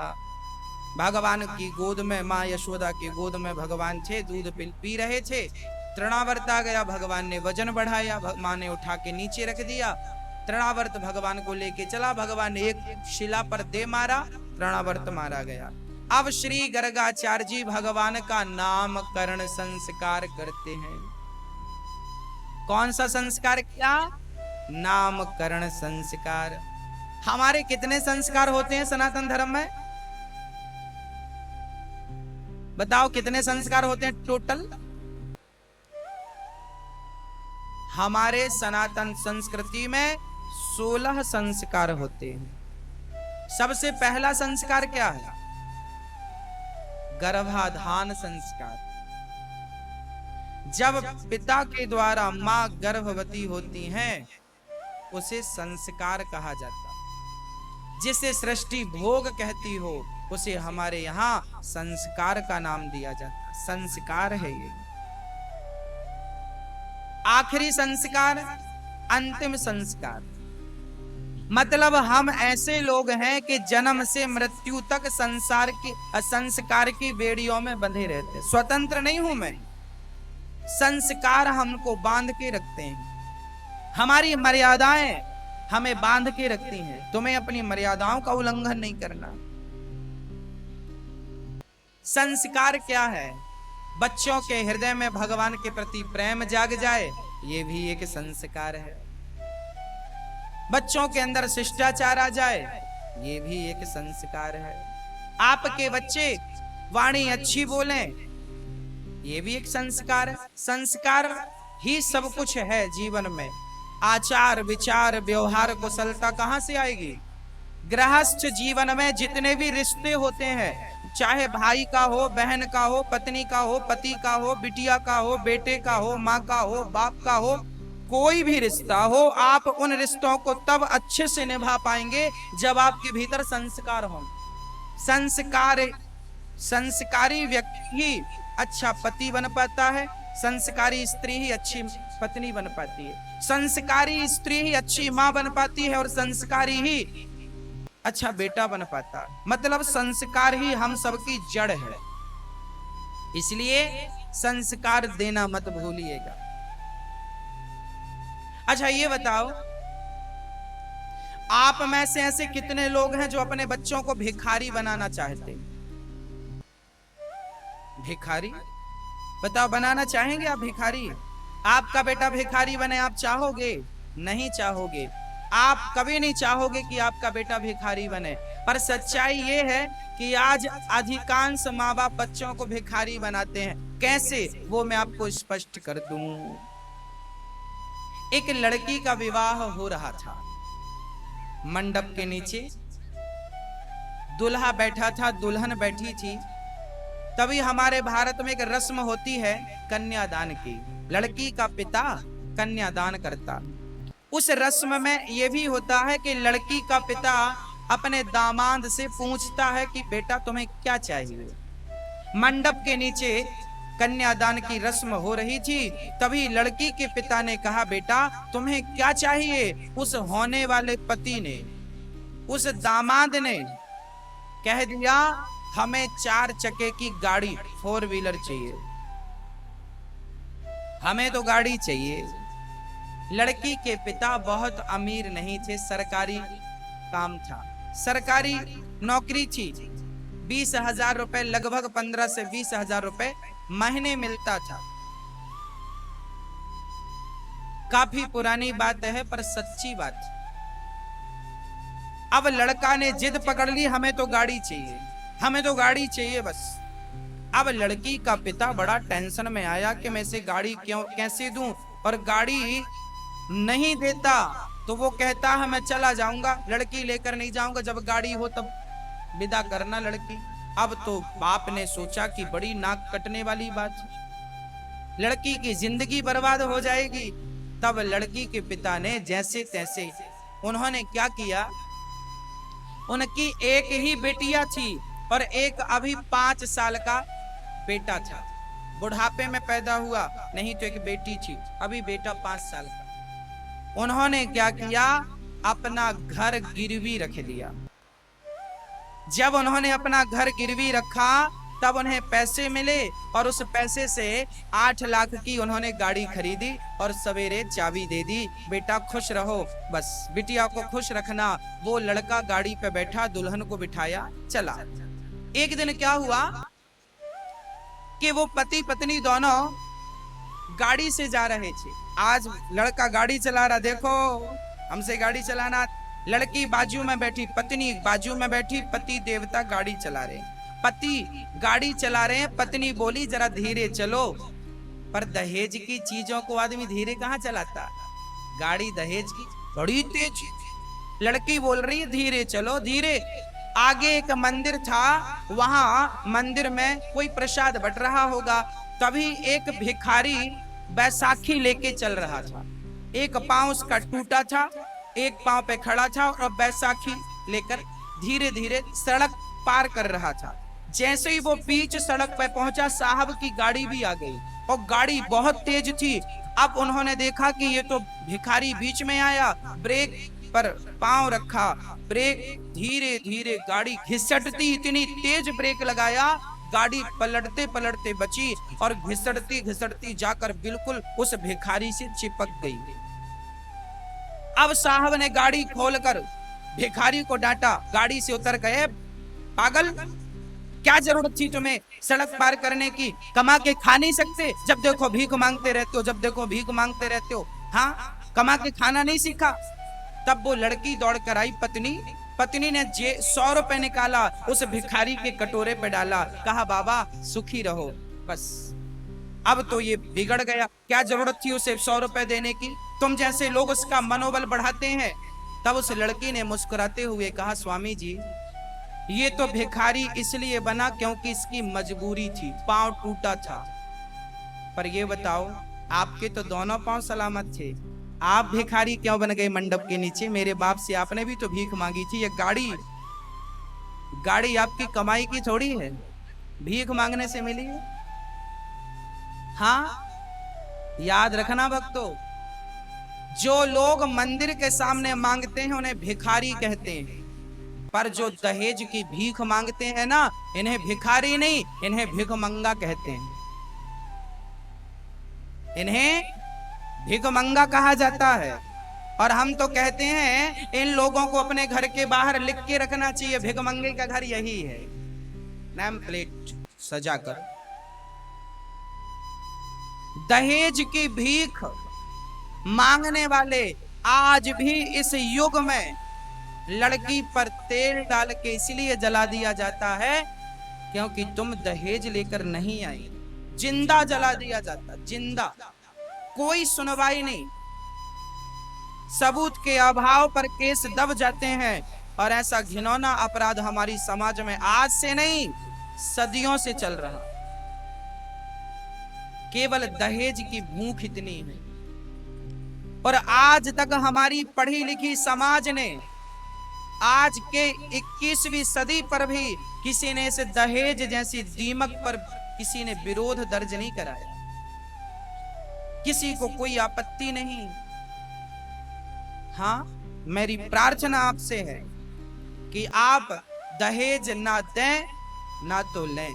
भगवान की गोद में, मां यशोदा की गोद में भगवान थे, दूध पी रहे थे। तृणावर्त आ गया, भगवान ने वजन बढ़ाया, मां ने उठा के नीचे रख दिया। तृणावर्त भगवान को लेके चला, भगवान ने एक शिला पर दे मारा, तृणावर्त मारा गया। अब श्री गर्गाचार्य जी भगवान का नामकरण संस्कार करते हैं। कौन सा संस्कार किया? नामकरण संस्कार। हमारे कितने संस्कार होते हैं सनातन धर्म में? बताओ कितने संस्कार होते हैं टोटल? हमारे सनातन संस्कृति में 16 संस्कार होते हैं। सबसे पहला संस्कार क्या है? गर्भाधान संस्कार। जब पिता के द्वारा मां गर्भवती होती हैं, उसे संस्कार कहा जाता है। जिसे सृष्टि भोग कहती हो, उसे हमारे यहाँ संस्कार का नाम दिया जाता है। संस्कार है ये। आखिरी संस्कार, अंतिम संस्कार। मतलब हम ऐसे लोग हैं कि जन्म से मृत्यु तक संस्कार की बेड़ियों में बंधे रहते। स्वतंत्र नहीं हूं मैं, संस्कार हमको बांध के रखते हैं। हमारी मर्यादाएं हमें बांध के रखती हैं। तुम्हें अपनी मर्यादाओं का उल्लंघन नहीं करना। संस्कार क्या है? बच्चों के हृदय में भगवान के प्रति प्रेम जाग जाए, ये भी एक संस्कार है। बच्चों के अंदर शिष्टाचार आ जाए, ये भी एक संस्कार है। आपके बच्चे वाणी अच्छी बोलें, ये भी एक संस्कार है। संस्कार ही सब कुछ है जीवन में। आचार विचार व्यवहार कुशलता कहां से आएगी? गृहस्थ जीवन में जितने भी रिश्ते होते हैं, चाहे भाई का हो, बहन का हो, पत्नी का हो, पति का हो, बिटिया का हो, बेटे का हो, माँ का हो, बाप का हो, कोई भी रिश्ता हो, आप उन रिश्तों को तब अच्छे से निभा पाएंगे जब आपके भीतर संस्कार हो। संस्कारी व्यक्ति ही अच्छा पति बन पाता है, संस्कारी स्त्री ही अच्छी पत्नी बन पाती है, संस्कारी स्त्री ही अच्छी माँ बन पाती है, और संस्कारी ही अच्छा बेटा बन पाता है। मतलब संस्कार ही हम सबकी जड़ है। इसलिए संस्कार देना मत भूलिएगा। अच्छा ये बताओ, आप में से ऐसे कितने लोग हैं जो अपने बच्चों को भिखारी बनाना चाहते हैं? भिखारी बताओ, बनाना चाहेंगे आप भिखारी? आपका बेटा भिखारी बने आप चाहोगे? नहीं चाहोगे। आप कभी नहीं चाहोगे कि आपका बेटा भिखारी बने। पर सच्चाई ये है कि आज अधिकांश माँ बाप बच्चों को भिखारी बनाते हैं। कैसे, वो मैं आपको स्पष्ट कर दूं। एक लड़की का विवाह हो रहा था, मंडप के नीचे दूल्हा बैठा था, दुल्हन बैठी थी। तभी हमारे भारत में एक रस्म होती है कन्यादान की। लड़की का पिता कन्यादान करता। उस रस्म में यह भी होता है कि लड़की का पिता अपने दामाद से पूछता है कि बेटा तुम्हें क्या चाहिए। मंडप के नीचे कन्यादान की रस्म हो रही थी। तभी लड़की के पिता ने कहा बेटा तुम्हें क्या चाहिए। उस होने वाले पति ने, उस दामाद ने कह दिया हमें 4 चक्के की गाड़ी, 4 व्हीलर चाहिए, हमें तो गाड़ी चाहिए। लड़की के पिता बहुत अमीर नहीं थे, सरकारी काम था, सरकारी नौकरी थी। 20,000 रुपए, लगभग 15 से 20,000 रुपए महीने मिलता था। काफी पुरानी बात है पर सच्ची बात। अब लड़का ने जिद पकड़ ली हमें तो गाड़ी चाहिए, हमें तो गाड़ी चाहिए बस। अब लड़की का पिता बड़ा टेंशन में आया कि मैं इसे गाड़ी क्यों कैसे दूं, और गाड़ी नहीं देता तो वो कहता है मैं चला जाऊंगा, लड़की लेकर नहीं जाऊंगा, जब गाड़ी हो तब विदा करना लड़की। अब तो बाप ने सोचा कि बड़ी नाक कटने वाली बात, लड़की की जिंदगी बर्बाद हो जाएगी। तब लड़की के पिता ने जैसे तैसे उन्होंने क्या किया, उनकी एक ही बेटिया थी और एक अभी 5 साल का बेटा था। बुढ़ापे में पैदा हुआ, नहीं तो एक बेटी थी, अभी बेटा 5 साल का। उन्होंने क्या किया, अपना घर गिरवी रख दिया। जब उन्होंने अपना घर गिरवी रखा तब उन्हें पैसे मिले और उस पैसे से 8 लाख की उन्होंने गाड़ी खरीदी और सवेरे चाबी दे दी, बेटा खुश रहो, बस बिटिया को खुश रखना। वो लड़का गाड़ी पे बैठा, दुल्हन को बिठाया, चला। एक दिन क्या हुआ कि वो पति पत्नी दोनों गाड़ी से जा रहे थे। आज लड़का गाड़ी चला रहा, देखो हमसे गाड़ी चलाना। लड़की बाजू में बैठी, पत्नी बाजू में बैठी, पति देवता गाड़ी चला रहे। पति गाड़ी चला रहे हैं, पत्नी बोली जरा धीरे चलो। पर दहेज की चीजों को आदमी धीरे कहाँ चलाता, गाड़ी दहेज की बड़ी तेज। लड़की बोल रही है धीरे चलो, धीरे। आगे एक मंदिर था, वहां मंदिर में कोई प्रसाद बट रहा होगा। तभी एक भिखारी बैसाखी लेके चल रहा था, एक पांव उसका टूटा था, एक पांव पे खड़ा था और बैसाखी लेकर धीरे धीरे सड़क पार कर रहा था। जैसे ही वो बीच सड़क पे पहुंचा, साहब की गाड़ी भी आ गई और गाड़ी बहुत तेज थी। अब उन्होंने देखा कि ये तो भिखारी बीच में आया, ब्रेक पर पांव रखा, ब्रेक, धीरे धीरे गाड़ी घिसटती, इतनी तेज ब्रेक लगाया, गाड़ी पलटते पलटते बची और घिसटती घिसटती जाकर बिल्कुल उस भिखारी से चिपक गई। अब साहब ने गाड़ी खोलकर भिखारी को डांटा, गाड़ी से उतर गए, पागल क्या जरूरत थी तुम्हें सड़क पार करने की, कमा के खा नहीं सकते, जब देखो भीख मांगते रहते हो, जब देखो भीख मांगते रहते हो, हाँ कमा के खाना नहीं सीखा। तब वो लड़की दौड़ कर आई, पत्नी ने 100 रुपए निकाला, उस भिखारी के कटोरे पे डाला, कहा बाबा सुखी रहो, बस। अब तो ये बिगड़ गया, क्या जरूरत थी उसे 100 रुपए देने की, तुम जैसे लोग उसका मनोबल बढ़ाते हैं। तब उस लड़की ने मुस्कुराते हुए कहा स्वामी जी ये तो भिखारी इसलिए बना क्योंकि इसकी मजबूरी थी, पांव टूटा था। पर ये बताओ आपके तो दोनों पांव सलामत थे, आप भिखारी क्यों बन गए मंडप के नीचे? मेरे बाप से आपने भी तो भीख मांगी थी। ये गाड़ी आपकी कमाई की थोड़ी है, भीख मांगने से मिली है। हाँ याद रखना भक्तों, जो लोग मंदिर के सामने मांगते हैं उन्हें भिखारी कहते हैं, पर जो दहेज की भीख मांगते हैं ना, इन्हें भिखारी नहीं, इन्हें भिखमंगा कहते हैं, इन्हें भिखमंगा कहा जाता है। और हम तो कहते हैं इन लोगों को अपने घर के बाहर लिख के रखना चाहिए, भिखमंगे का घर यही है, नेम प्लेट सजाकर। दहेज की भीख मांगने वाले आज भी इस युग में लड़की पर तेल डाल के इसलिए जला दिया जाता है क्योंकि तुम दहेज लेकर नहीं आई, जिंदा जला दिया जाता, जिंदा, कोई सुनवाई नहीं। सबूत के अभाव पर केस दब जाते हैं, और ऐसा घिनौना अपराध हमारी समाज में आज से नहीं सदियों से चल रहा। केवल दहेज की भूख इतनी है और आज तक हमारी पढ़ी लिखी समाज ने आज के 21वीं सदी पर भी किसी ने इस दहेज जैसी दीमक पर किसी ने विरोध दर्ज नहीं कराया। किसी को कोई आपत्ति नहीं। हाँ, मेरी प्रार्थना आपसे है कि आप दहेज ना दें ना तो लें।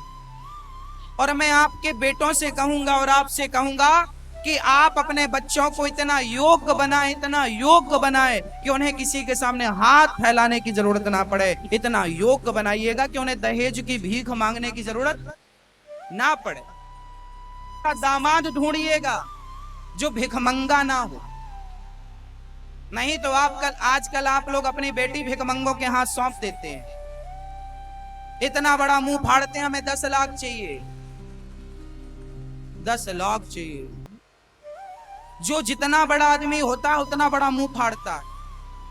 और मैं आपके बेटों से कहूंगा और आपसे कहूंगा कि आप अपने बच्चों को इतना योग्य बनाएं, इतना योग्य बनाएं कि उन्हें किसी के सामने हाथ फैलाने की जरूरत ना पड़े। इतना योग्य बनाइएगा कि उन्हें दहेज की भीख मांगने की जरूरत ना पड़े। दामाद ढूंढिएगा जो भिखमंगा ना हो। नहीं तो आजकल आप लोग अपनी बेटी भिखमंगों के हाथ सौंप देते हैं। इतना बड़ा मुंह फाड़ते हैं, हमें 10 लाख चाहिए, 10 लाख चाहिए। जो जितना बड़ा आदमी होता है उतना बड़ा मुंह फाड़ता है।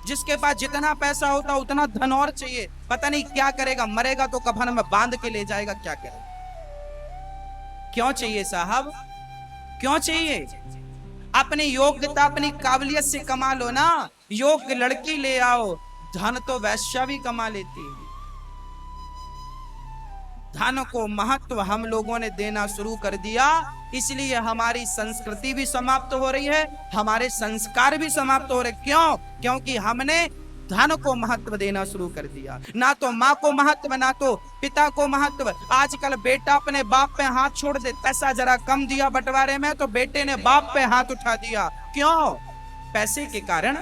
जिसके पास जितना पैसा होता है उतना धन और चाहिए। पता नहीं क्या करेगा, मरेगा तो कफन में बांध के ले जाएगा, क्या करेगा। क्यों चाहिए साहब, क्यों चाहिए? अपनी योग्यता अपनी काबिलियत से कमा लो ना। योग्य लड़की ले आओ, धन तो वैश्या भी कमा लेती है। धन को महत्व हम लोगों ने देना शुरू कर दिया, इसलिए हमारी संस्कृति भी समाप्त हो रही है, हमारे संस्कार भी समाप्त हो रहे। क्यों? क्योंकि हमने धन को महत्व देना शुरू कर दिया। ना तो माँ को महत्व, ना तो पिता को महत्व। आजकल बेटा अपने बाप पे हाथ छोड़ दे, पैसा जरा कम दिया बंटवारे में तो बेटे ने बाप पे हाथ उठा दिया। क्यों? पैसे के कारण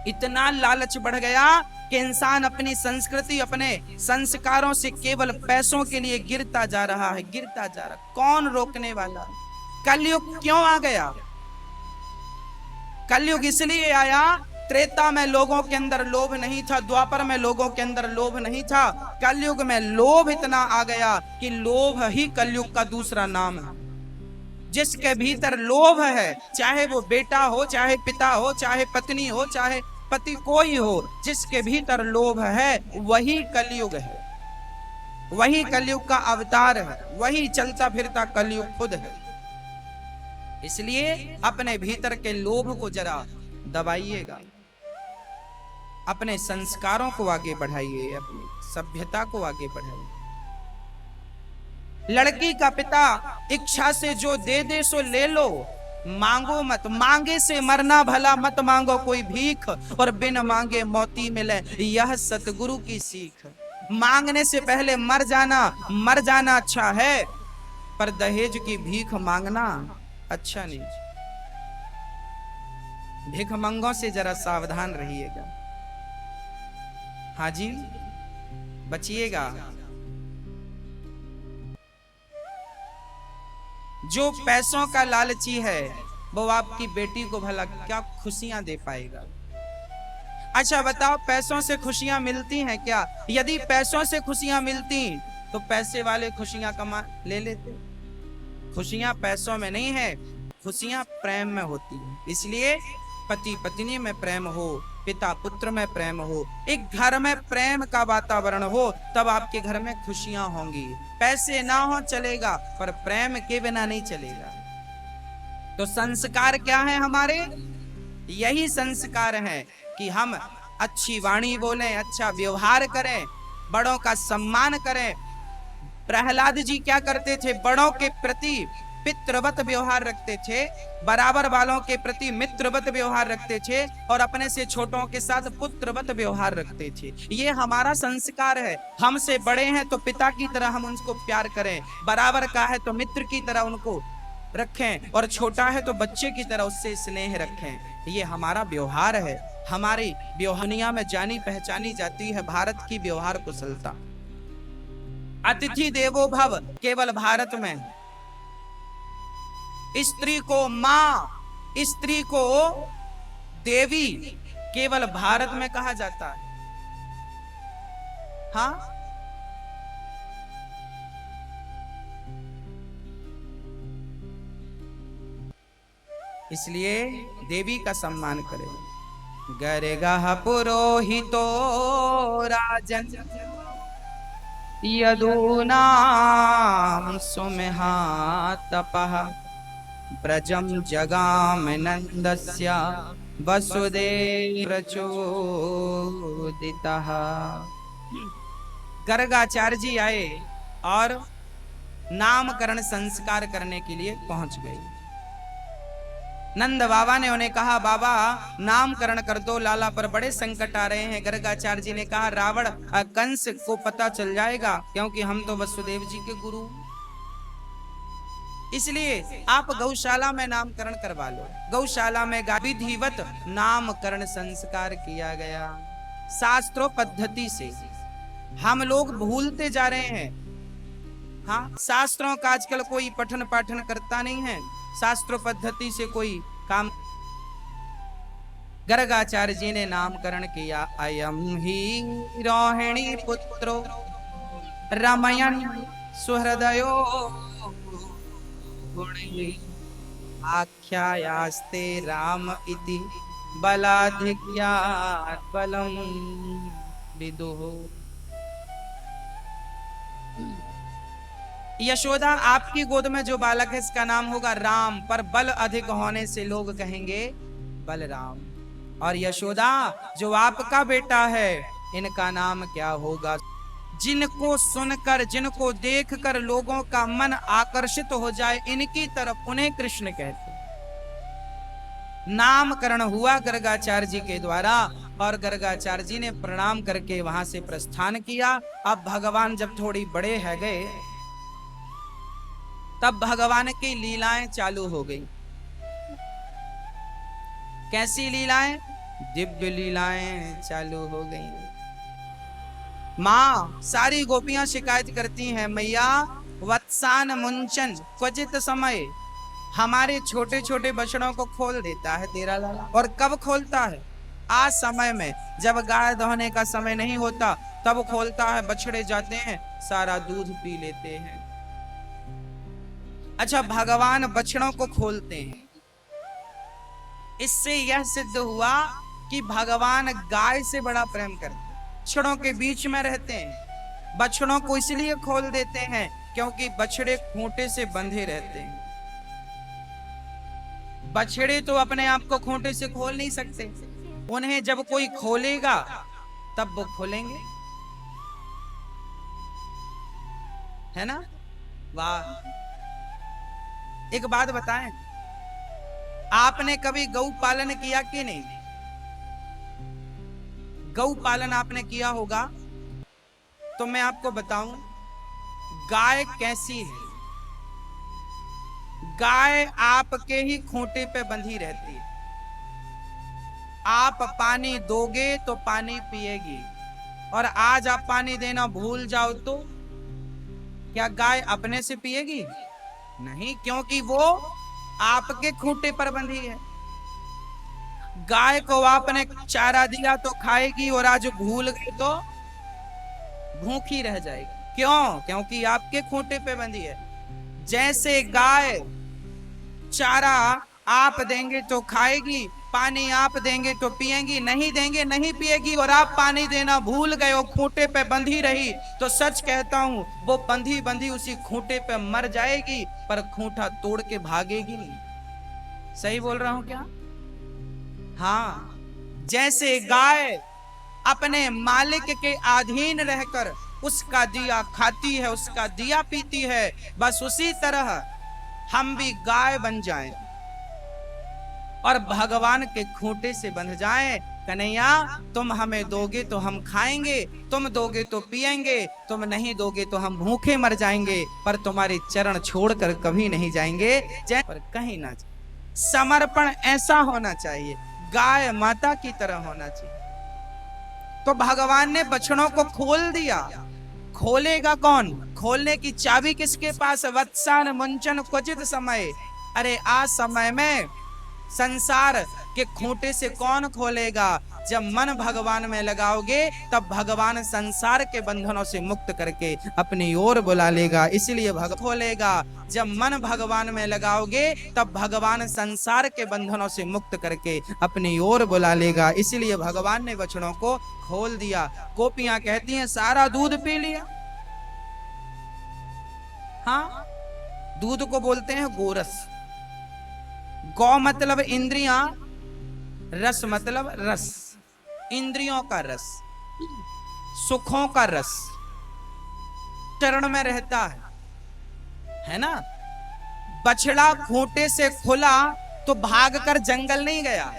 इतना लालच बढ़ गया कि इंसान अपनी संस्कृति अपने संस्कारों से केवल पैसों के लिए गिरता जा रहा है, गिरता जा रहा। कौन रोकने वाला? कलयुग क्यों आ गया? कलयुग इसलिए आया, त्रेता में लोगों के अंदर लोभ नहीं था, द्वापर में लोगों के अंदर लोभ नहीं था। कलयुग में लोभ इतना आ गया कि लोभ ही कलयुग का दूसरा नाम है। जिसके भीतर लोभ है, चाहे वो बेटा हो, चाहे पिता हो, चाहे पत्नी हो, चाहे पति कोई हो, जिसके भीतर लोभ है वही कलयुग है, वही कलयुग का अवतार है, वही चलता फिरता कलयुग खुद है। इसलिए अपने भीतर के लोभ को जरा दबाइएगा, अपने संस्कारों को आगे बढ़ाइए, अपनी सभ्यता को आगे बढ़ाइए। लड़की का पिता इच्छा से जो दे दे सो ले लो, मांगो मत, मांगे से मरना भला, मत मांगो कोई भीख, और बिन मांगे मोती मिले, यह सतगुरु की सीख। मांगने से पहले मर जाना अच्छा है, पर दहेज की भीख मांगना अच्छा नहीं। भिखमंगों से जरा सावधान रहिएगा। हाँ जी, बचिएगा। जो पैसों का लालची है वो आपकी बेटी को भला क्या खुशियां दे पाएगा? अच्छा बताओ, पैसों से खुशियां मिलती हैं क्या? यदि पैसों से खुशियां मिलती तो पैसे वाले खुशियां कमा ले लेते। खुशियां पैसों में नहीं है, खुशियां प्रेम में होती हैं। इसलिए पति पत्नी में प्रेम हो, पिता पुत्र में प्रेम हो, एक घर में प्रेम का वातावरण हो, तब आपके घर में खुशियां होंगी। पैसे ना हो चलेगा, पर प्रेम के बिना नहीं चलेगा। तो संस्कार क्या है हमारे? यही संस्कार है कि हम अच्छी वाणी बोलें, अच्छा व्यवहार करें, बड़ों का सम्मान करें। प्रहलाद जी क्या करते थे? बड़ों के प्रति पितृवत व्यवहार रखते थे, बराबर वालों के प्रति मित्रवत व्यवहार रखते थे, और अपने से छोटों के साथ पुत्रवत व्यवहार रखते थे। ये हमारा संस्कार है। हमसे बड़े हैं तो पिता की तरह हम उनको प्यार करें, बराबर का है तो मित्र की तरह उनको रखें, और छोटा है तो बच्चे की तरह उससे स्नेह रखें। ये हमारा व्यवहार है। हमारी व्यवहारिया में जानी पहचानी जाती है भारत की व्यवहार कुशलता। अतिथि देवो भव केवल भारत में, स्त्री को मां, स्त्री को देवी केवल भारत में कहा जाता है। हाँ, इसलिए देवी का सम्मान करें। गर्गः पुरोहितो राजन् यदूनां सुमहातपः व्रजं जगाम नन्दस्य वसुदेव प्रचोदितः। गर्गाचार्य जी आए और नामकरण संस्कार करने के लिए पहुंच गए। नंद बाबा ने उन्हें कहा, बाबा नामकरण कर दो, लाला पर बड़े संकट आ रहे हैं। गर्गाचार्य जी ने कहा, रावण कंस को पता चल जाएगा, क्योंकि हम तो वसुदेव जी के गुरु, इसलिए आप गौशाला में नामकरण करवा लो। गौशाला में विधिवत नामकरण संस्कार किया गया। शास्त्रों पद्धति से हम लोग भूलते जा रहे हैं। हाँ, शास्त्रों का आजकल कोई पठन पाठन करता नहीं है, शास्त्रों पद्धति से कोई काम। गर्गाचार्य जी ने नामकरण किया। अयम ही रोहिणी पुत्रो रमयन सुहृदयो आख्यायास्ते राम इति बलाधिक्यात् बलम विदुः। यशोदा, आपकी गोद में जो बालक है इसका नाम होगा राम, पर बल अधिक होने से लोग कहेंगे बलराम। और यशोदा, जो आपका बेटा है इनका नाम क्या होगा? जिनको सुनकर, जिनको देखकर लोगों का मन आकर्षित हो जाए इनकी तरफ, उन्हें कृष्ण कहते। नामकरण हुआ गर्गाचार्य जी के द्वारा और गर्गाचार्य जी ने प्रणाम करके वहां से प्रस्थान किया। अब भगवान जब थोड़ी बड़े है गए, तब भगवान की लीलाएं चालू हो गई। कैसी लीलाएं? दिव्य लीलाएं चालू हो गई। माँ, सारी गोपियां शिकायत करती हैं, मैया वत्सान मुंचन क्वचित समय, हमारे छोटे छोटे बछड़ों को खोल देता है तेरा लाला। और कब खोलता है? आज समय में, जब गाय दोहने का समय नहीं होता तब खोलता है। बछड़े जाते हैं, सारा दूध पी लेते हैं। अच्छा, भगवान बछड़ों को खोलते हैं। इससे यह सिद्ध हुआ कि भगवान गाय से बड़ा प्रेम करते हैं, बछड़ों के बीच में रहते हैं। बछड़ों को इसलिए खोल देते हैं क्योंकि बछड़े खूंटे से बंधे रहते हैं। बछड़े तो अपने आप को खूंटे से खोल नहीं सकते, उन्हें जब कोई खोलेगा तब वो खोलेंगे, है ना? वाह। एक बात बताएं, आपने कभी गौ पालन किया कि नहीं? गौ पालन आपने किया होगा तो मैं आपको बताऊं गाय कैसी है। गाय आपके ही खूंटे पे बंधी रहती है। आप पानी दोगे तो पानी पिएगी, और आज आप पानी देना भूल जाओ तो क्या गाय अपने से पिएगी? नहीं, क्योंकि वो आपके खूंटे पर बंधी है। गाय को आपने चारा दिया तो खाएगी, और आज भूल गए तो भूखी रह जाएगी। क्यों? क्योंकि आपके खूंटे पे बंधी है। जैसे गाय चारा आप देंगे तो खाएगी, पानी आप देंगे तो पिएगी, नहीं देंगे नहीं पिएगी, और आप पानी देना भूल गए और खूंटे पे बंधी रही, तो सच कहता हूं वो बंधी बंधी उसी खूंटे पे मर जाएगी, पर खूंटा तोड़ के भागेगी नहीं। सही बोल रहा हूं क्या? हाँ, जैसे गाय अपने मालिक के अधीन रहकर उसका दिया खाती है, उसका दिया पीती है, बस उसी तरह हम भी गाय बन जाएं और भगवान के खूंटे से बंध जाएं। कन्हैया, तुम हमें दोगे तो हम खाएंगे, तुम दोगे तो पिएंगे, तुम नहीं दोगे तो हम भूखे मर जाएंगे, पर तुम्हारे चरण छोड़कर कभी नहीं जाएंगे, पर कहीं ना जाए। समर्पण ऐसा होना चाहिए, गाय माता की तरह होना चाहिए। तो भगवान ने बछड़ों को खोल दिया। खोलेगा कौन? खोलने की चाबी किसके पास? वत्सान मुंचन क्वचित समय। अरे आज समय में संसार के खूंटे से कौन खोलेगा? जब मन भगवान में लगाओगे तब भगवान संसार के बंधनों से मुक्त करके अपनी ओर बुला लेगा। इसलिए खोलेगा। जब मन भगवान में लगाओगे तब भगवान संसार के बंधनों से मुक्त करके अपनी ओर बुला लेगा। इसलिए भगवान ने बछड़ों को खोल दिया। गोपियां कहती हैं सारा दूध पी लिया। हाँ, दूध को बोलते हैं गोरस। गौ मतलब इंद्रियां, रस मतलब रस, इंद्रियों का रस, सुखों का रस चरण में रहता है ना। बछड़ा खूंटे से खुला तो भागकर जंगल नहीं गया।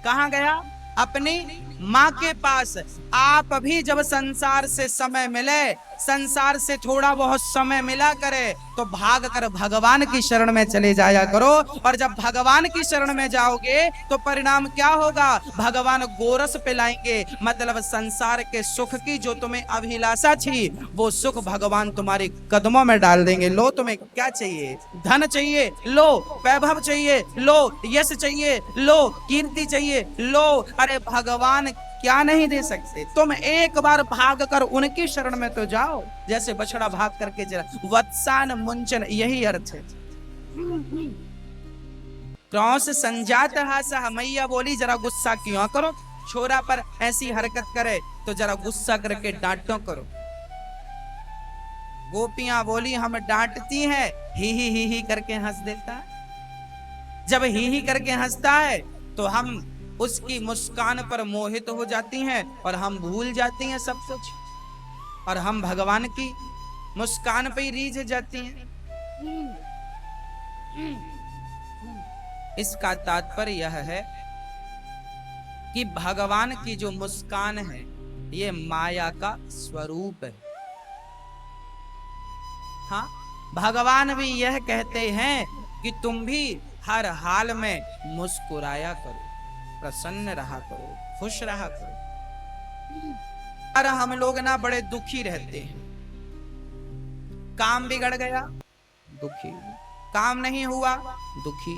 कहां गया? अपनी माँ के पास। आप भी जब संसार से समय मिले, संसार से थोड़ा बहुत समय मिला करे तो भागकर भगवान की शरण में चले जाया करो। और जब भगवान की शरण में जाओगे तो परिणाम क्या होगा? भगवान गोरस पिलाएंगे। मतलब संसार के सुख की जो तुम्हें अभिलाषा थी वो सुख भगवान तुम्हारे कदमों में डाल देंगे। लो, तुम्हें क्या चाहिए? धन चाहिए? लो। वैभव चाहिए? लो। यश चाहिए? लो। कीर्ति चाहिए? लो। अरे भगवान क्या नहीं दे सकते? तुम एक बार भाग कर उनकी शरण में तो जाओ, जैसे बछड़ा भाग करके जरा। वत्सान मुंचन, यही अर्थ है। क्रौस संजात हासा, मैया बोली जरा गुस्सा क्यों करो, छोरा पर ऐसी हरकत करे तो जरा गुस्सा करके डांटो करो। गोपियां बोली हम डांटती है, ही करके हंस देता है। जब ही करके हंसता है तो हम उसकी मुस्कान पर मोहित हो जाती हैं और हम भूल जाती हैं सब कुछ, और हम भगवान की मुस्कान पे ही रीझ जाती हैं। इसका तात्पर्य यह है कि भगवान की जो मुस्कान है ये माया का स्वरूप है। हाँ, भगवान भी यह कहते हैं कि तुम भी हर हाल में मुस्कुराया करो, प्रसन्न रहा करो, खुश रहा करो। अरे हम लोग ना बड़े दुखी रहते हैं। काम बिगड़ गया, दुखी। काम नहीं हुआ, दुखी।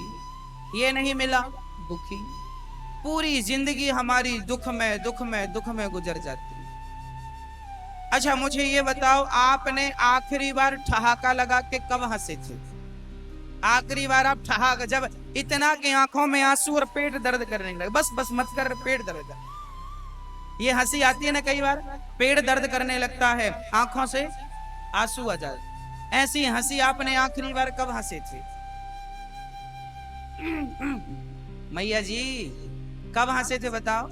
ये नहीं मिला, दुखी। पूरी जिंदगी हमारी दुख में दुख में दुख में गुजर जाती है। अच्छा मुझे ये बताओ, आपने आखिरी बार ठहाका लगा के कब हंसे थे? आखिरी बार आप ठहाका, जब इतना कि आंखों में आंसू और पेट दर्द करने लगे, बस बस मत कर, पेट दर्द। ये हंसी आती है ना, कई बार पेट दर्द करने लगता है, आंखों से आंसू आ जाते। ऐसी हंसी आपने आखिरी बार कब हंसे थे? मैया जी कब हंसे थे बताओ?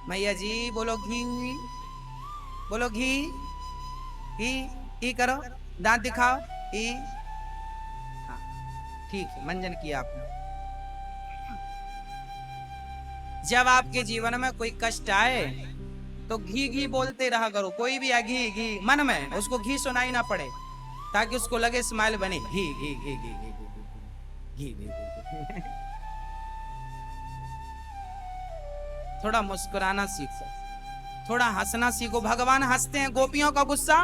मैया जी बोलो घी, बोलो घी, घी करो, दांत दिखाओ, घी। हाँ ठीक है, मंजन किया आपने। जब आपके जीवन में कोई कष्ट आए तो घी घी बोलते रहा करो। कोई भी है घी घी मन में, उसको घी सुनाई ना पड़े, ताकि उसको लगे स्माइल बने, घी घी घी घी घी घी घी। थोड़ा मुस्कुराना सीखो, थोड़ा हंसना सीखो। भगवान हंसते हैं। गोपियों का गुस्सा,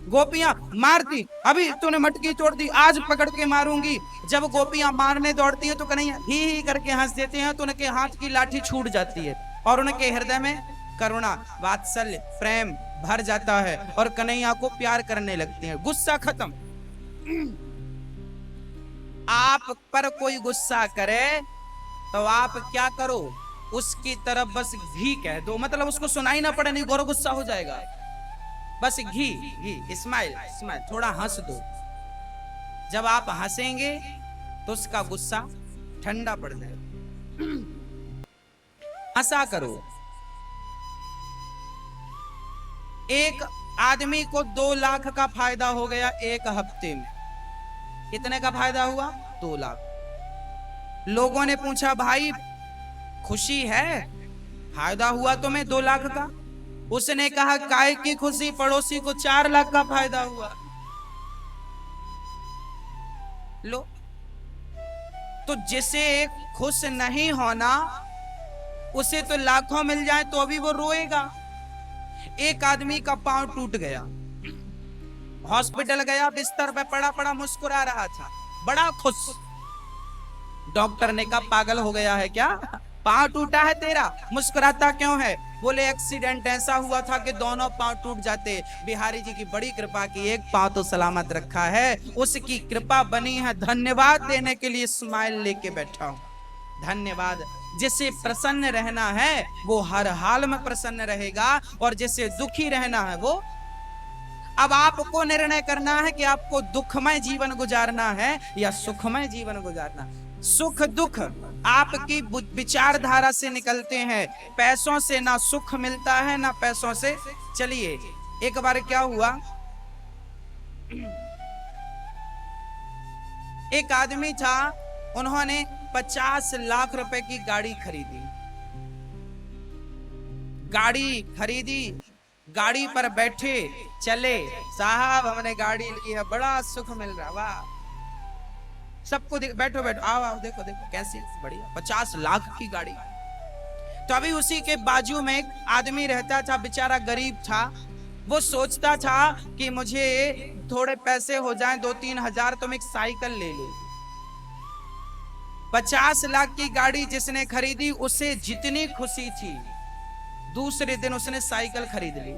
गोपियां मारती, अभी तूने मटकी तोड़ दी, आज पकड़ के मारूंगी। जब गोपियां मारने दौड़ती है तो कन्हैया ही करके हंस देते हैं, तो उनके हाथ की लाठी छूट जाती है और उनके हृदय में करुणा, वात्सल्य, प्रेम भर जाता है और कन्हैया को प्यार करने लगते हैं। गुस्सा खत्म। आप पर कोई गुस्सा करे तो आप क्या करो? उसकी तरफ बस घी कह दो, मतलब उसको सुनाई ना पड़े, नहीं गौरव गुस्सा हो जाएगा। बस घी घी, स्माइल स्माइल, थोड़ा हंस दो। जब आप हंसेंगे तो उसका गुस्सा ठंडा पड़ जाएगा। हंसा करो। एक आदमी को 2 लाख का फायदा हो गया एक हफ्ते में। कितने का फायदा हुआ? 2 लाख। लोगों ने पूछा भाई खुशी है, फायदा हुआ तुम्हें 2 लाख का? उसने कहा काय की खुशी, पड़ोसी को 4 लाख का फायदा हुआ। लो, तो जिसे खुश नहीं होना उसे तो लाखों मिल जाए तो अभी वो रोएगा। एक आदमी का पांव टूट गया, हॉस्पिटल गया, बिस्तर पे पड़ा पड़ा मुस्कुरा रहा था, बड़ा खुश। डॉक्टर ने कहा पागल हो गया है क्या? पांव टूटा है तेरा, मुस्कुराता क्यों है? बोले एक्सीडेंट ऐसा हुआ था कि दोनों पांव टूट जाते, बिहारी जी की बड़ी कृपा की एक पांव तो सलामत रखा है, उसकी कृपा बनी है, धन्यवाद देने के लिए स्माइल लेके बैठा हूं। धन्यवाद। जिसे प्रसन्न रहना है वो हर हाल में प्रसन्न रहेगा, और जिसे दुखी रहना है वो, अब आपको निर्णय करना है कि आपको दुखमय जीवन गुजारना है या सुखमय जीवन गुजारना। सुख दुख आपकी विचारधारा से निकलते हैं, पैसों से ना सुख मिलता है ना पैसों से। चलिए, एक बार क्या हुआ, एक आदमी था, उन्होंने 50 लाख रुपए की गाड़ी खरीदी। गाड़ी खरीदी, गाड़ी पर बैठे चले, साहब हमने गाड़ी ली है, बड़ा सुख मिल रहा, वाह। सबको बैठो बैठो, आओ आओ, देखो देखो कैसी बढ़िया 50 लाख की गाड़ी। तो अभी उसी के बाजू में एक आदमी रहता था, बेचारा गरीब था। वो सोचता था कि मुझे थोड़े पैसे हो जाएं, 2-3 हजार, तो मैं एक साइकिल ले लूं। 50 लाख की गाड़ी जिसने खरीदी, उसे जितनी खुशी थी, दूसरे दिन उसने साइकिल खरीद ली।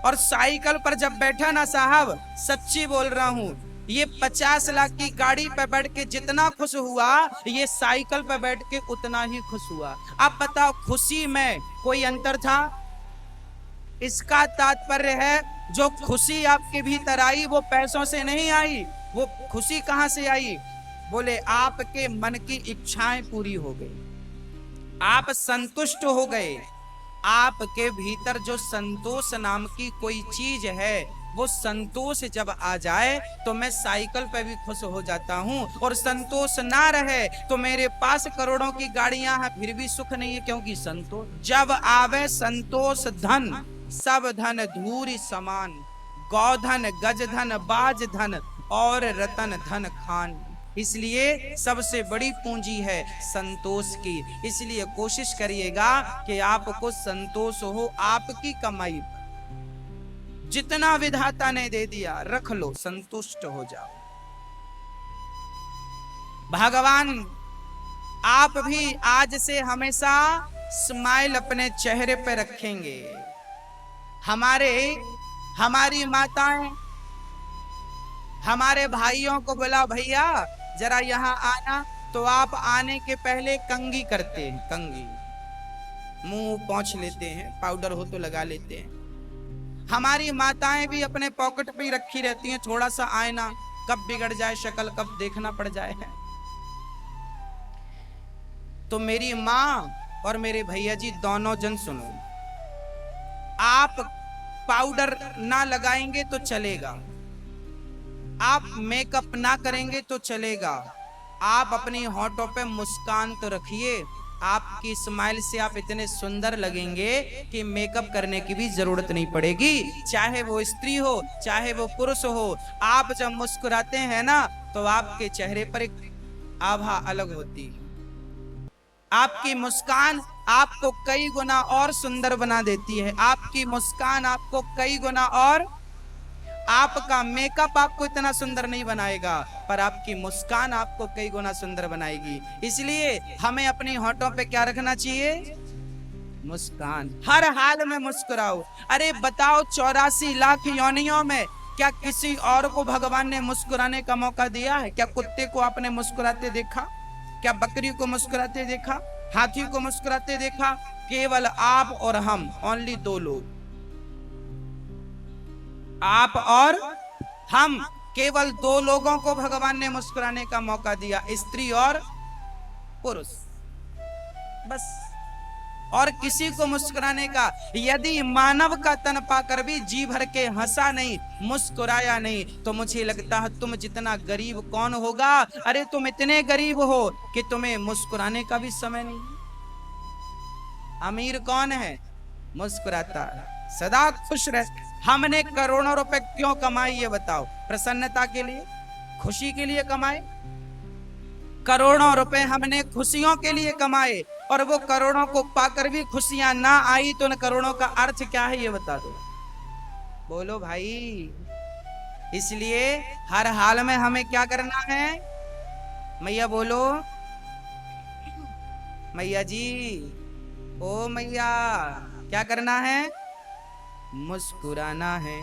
और साइकिल पर जब बैठा ना साहब, सच्ची बोल रहा हूं, ये 50 लाख की गाड़ी पर बैठ के जितना खुश हुआ, ये साइकिल पर बैठ के उतना ही खुश हुआ। अब बताओ, खुशी में कोई अंतर था? इसका तात्पर्य है, जो खुशी आपके भीतर आई वो पैसों से नहीं आई। वो खुशी कहां से आई? बोले आपके मन की इच्छाएं पूरी हो गई, आप संतुष्ट हो गए। आपके भीतर जो संतोष नाम की कोई चीज है, वो संतोष जब आ जाए तो मैं साइकिल पे भी खुश हो जाता हूं। और संतोष ना रहे तो मेरे पास करोड़ों की गाड़ियां हैं, फिर भी सुख नहीं है, क्योंकि संतोष जब आवे संतोष धन, सब धन धूरी समान, गौधन गजधन बाज धन और रतन धन खान। इसलिए सबसे बड़ी पूंजी है संतोष की। इसलिए कोशिश करिएगा कि आपको संतोष हो आपकी कमाई। जितना विधाता ने दे दिया रख लो, संतुष्ट हो जाओ। भगवान आप भी आज से हमेशा स्माइल अपने चेहरे पे रखेंगे। हमारी माताएं हमारे भाइयों को बोला, भैया जरा यहाँ आना, तो आप आने के पहले कंघी करते हैं, कंघी, मुंह पोंछ लेते हैं, पाउडर हो तो लगा लेते हैं। हमारी माताएं भी अपने पॉकेट पे ही रखी रहती हैं थोड़ा सा आईना, कब बिगड़ जाए शक्ल, कब देखना पड़ जाए। तो मेरी माँ और मेरे भैया जी दोनों जन सुनो, आप पाउडर ना लगाएंगे तो चलेगा, आप मेकअप ना करेंगे तो चलेगा, आप अपनी होठों पे मुस्कान तो रखिए। आपकी स्माइल से आप इतने सुंदर लगेंगे कि मेकअप करने की भी जरूरत नहीं पड़ेगी, चाहे वो स्त्री हो चाहे वो पुरुष हो। आप जब मुस्कुराते हैं ना, तो आपके चेहरे पर एक आभा अलग होती है। आपकी मुस्कान आपको कई गुना और सुंदर बना देती है। आपकी मुस्कान आपको कई गुना, और आपका मेकअप आपको इतना सुंदर नहीं बनाएगा, पर आपकी मुस्कान आपको कई गुना सुंदर बनाएगी। इसलिए हमें अपनी होठों पे क्या रखना चाहिए? मुस्कान। हर हाल में मुस्कुराओ। अरे बताओ, 84 लाख योनियों में क्या किसी और को भगवान ने मुस्कुराने का मौका दिया है? क्या कुत्ते को आपने मुस्कुराते देखा? क्या बकरी को मुस्कुराते देखा? हाथी को मुस्कुराते देखा? केवल आप और हम, ओनली 2 लोग, आप और हम, केवल 2 लोगों को भगवान ने मुस्कुराने का मौका दिया, स्त्री और पुरुष, बस। और किसी को मुस्कुराने का, यदि मानव का तन पाकर भी जी भर के हंसा नहीं, मुस्कुराया नहीं, तो मुझे लगता है तुम जितना गरीब कौन होगा। अरे तुम इतने गरीब हो कि तुम्हें मुस्कुराने का भी समय नहीं। अमीर कौन है? मुस्कुराता, सदा खुश रह। हमने करोड़ों रुपए क्यों कमाए ये बताओ? प्रसन्नता के लिए, खुशी के लिए कमाए। करोड़ों रुपए हमने खुशियों के लिए कमाए, और वो करोड़ों को पाकर भी खुशियां ना आई, तो उन करोड़ों का अर्थ क्या है ये बता दो, बोलो भाई। इसलिए हर हाल में हमें क्या करना है? मैया बोलो, मैया जी, ओ मैया, क्या करना है? मुस्कुराना है।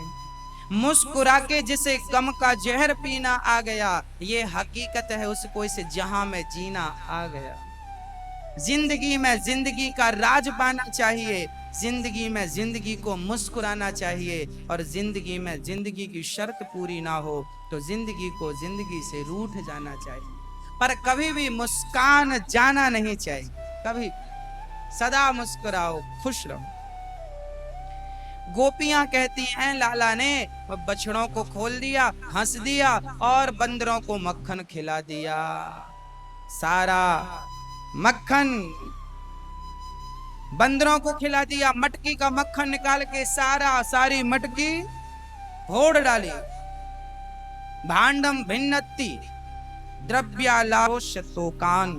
मुस्कुरा के जिसे गम का जहर पीना आ गया, ये हकीकत है उसको इस जहां में जीना आ गया। जिंदगी में जिंदगी का राज पाना चाहिए, जिंदगी में जिंदगी को मुस्कुराना चाहिए, और जिंदगी में जिंदगी की शर्त पूरी ना हो तो जिंदगी को जिंदगी से रूठ जाना चाहिए, पर कभी भी मुस्कान जाना नहीं चाहिए। कभी सदा मुस्कुराओ, खुश रहो। गोपियां कहती हैं लाला ने बछड़ों को खोल दिया, हंस दिया और बंदरों को मक्खन खिला दिया। सारा मक्खन बंदरों को खिला दिया, मटकी का मक्खन निकाल के सारी मटकी फोड़ डाली। भांडम भिन्नति द्रव्यालाशतोकान।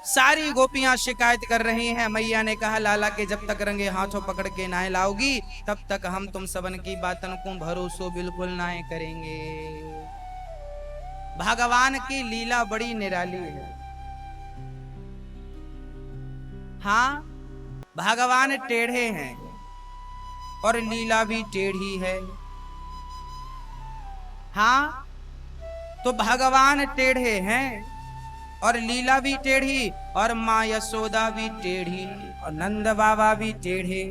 सारी गोपियां शिकायत कर रही हैं। मैया ने कहा लाला के जब तक रंगे हाथों पकड़ के ना लाओगी तब तक हम तुम सबन की बातन को भरोसो बिल्कुल ना करेंगे। भगवान की लीला बड़ी निराली है। हाँ, भगवान टेढ़े हैं और लीला भी टेढ़ी है। हाँ, तो भगवान टेढ़े हैं और लीला भी टेढ़ी, और माँ यशोदा भी टेढ़ी, और नंद बाबा भी टेढ़े,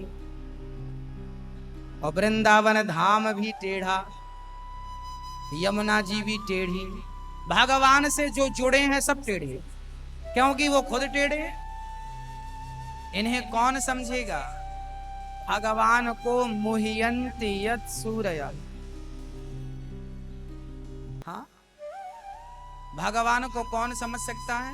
और वृंदावन धाम भी टेढ़ा, यमुना जी भी टेढ़ी। भगवान से जो जुड़े हैं सब टेढ़े, क्योंकि वो खुद टेढ़े। इन्हें कौन समझेगा? भगवान को मुह्यन्ति यत् सूरया। हाँ, भगवान को कौन समझ सकता है?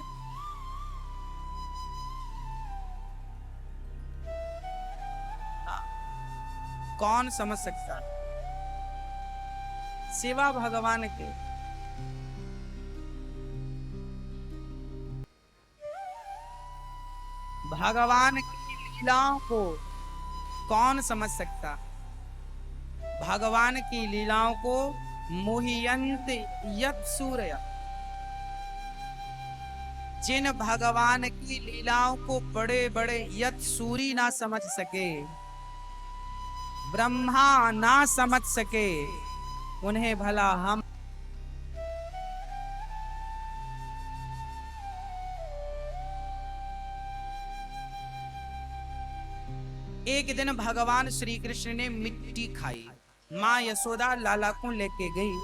कौन समझ सकता है? सिवा भगवान के। भगवान की लीलाओं को कौन समझ सकता? भगवान की लीलाओं को मुह्यन्त यत् सूरया। जिन भगवान की लीलाओं को बड़े बड़े यत् सूरी ना समझ सके, ब्रह्मा ना समझ सके, उन्हें भला हम। एक दिन भगवान श्री कृष्ण ने मिट्टी खाई। माँ यशोदा लाला को लेके गई,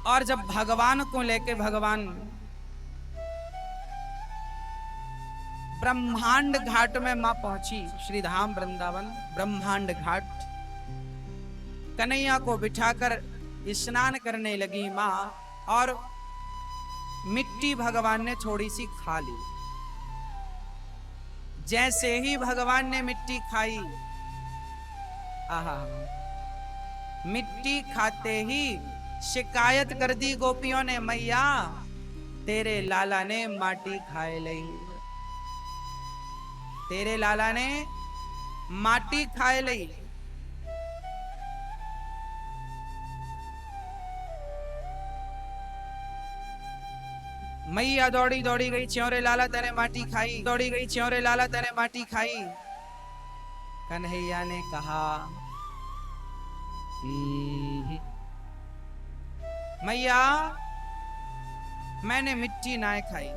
और जब भगवान को लेके भगवान ब्रह्मांड घाट में मां पहुंची, श्रीधाम वृंदावन ब्रह्मांड घाट, कन्हैया को बिठाकर स्नान करने लगी मां, और मिट्टी भगवान ने थोड़ी सी खा ली। जैसे ही भगवान ने मिट्टी खाई, आहा, मिट्टी खाते ही शिकायत कर दी गोपियों ने, मैया तेरे लाला ने माटी खाए लई, तेरे लाला ने माटी खाए लई। मैया दौड़ी दौड़ी गई, च्योरे लाला तेरे माटी खाई, दौड़ी गई, च्योरे लाला तेरे माटी खाई। कन्हैया ने कहा मैया मैंने मिट्टी ना खाई,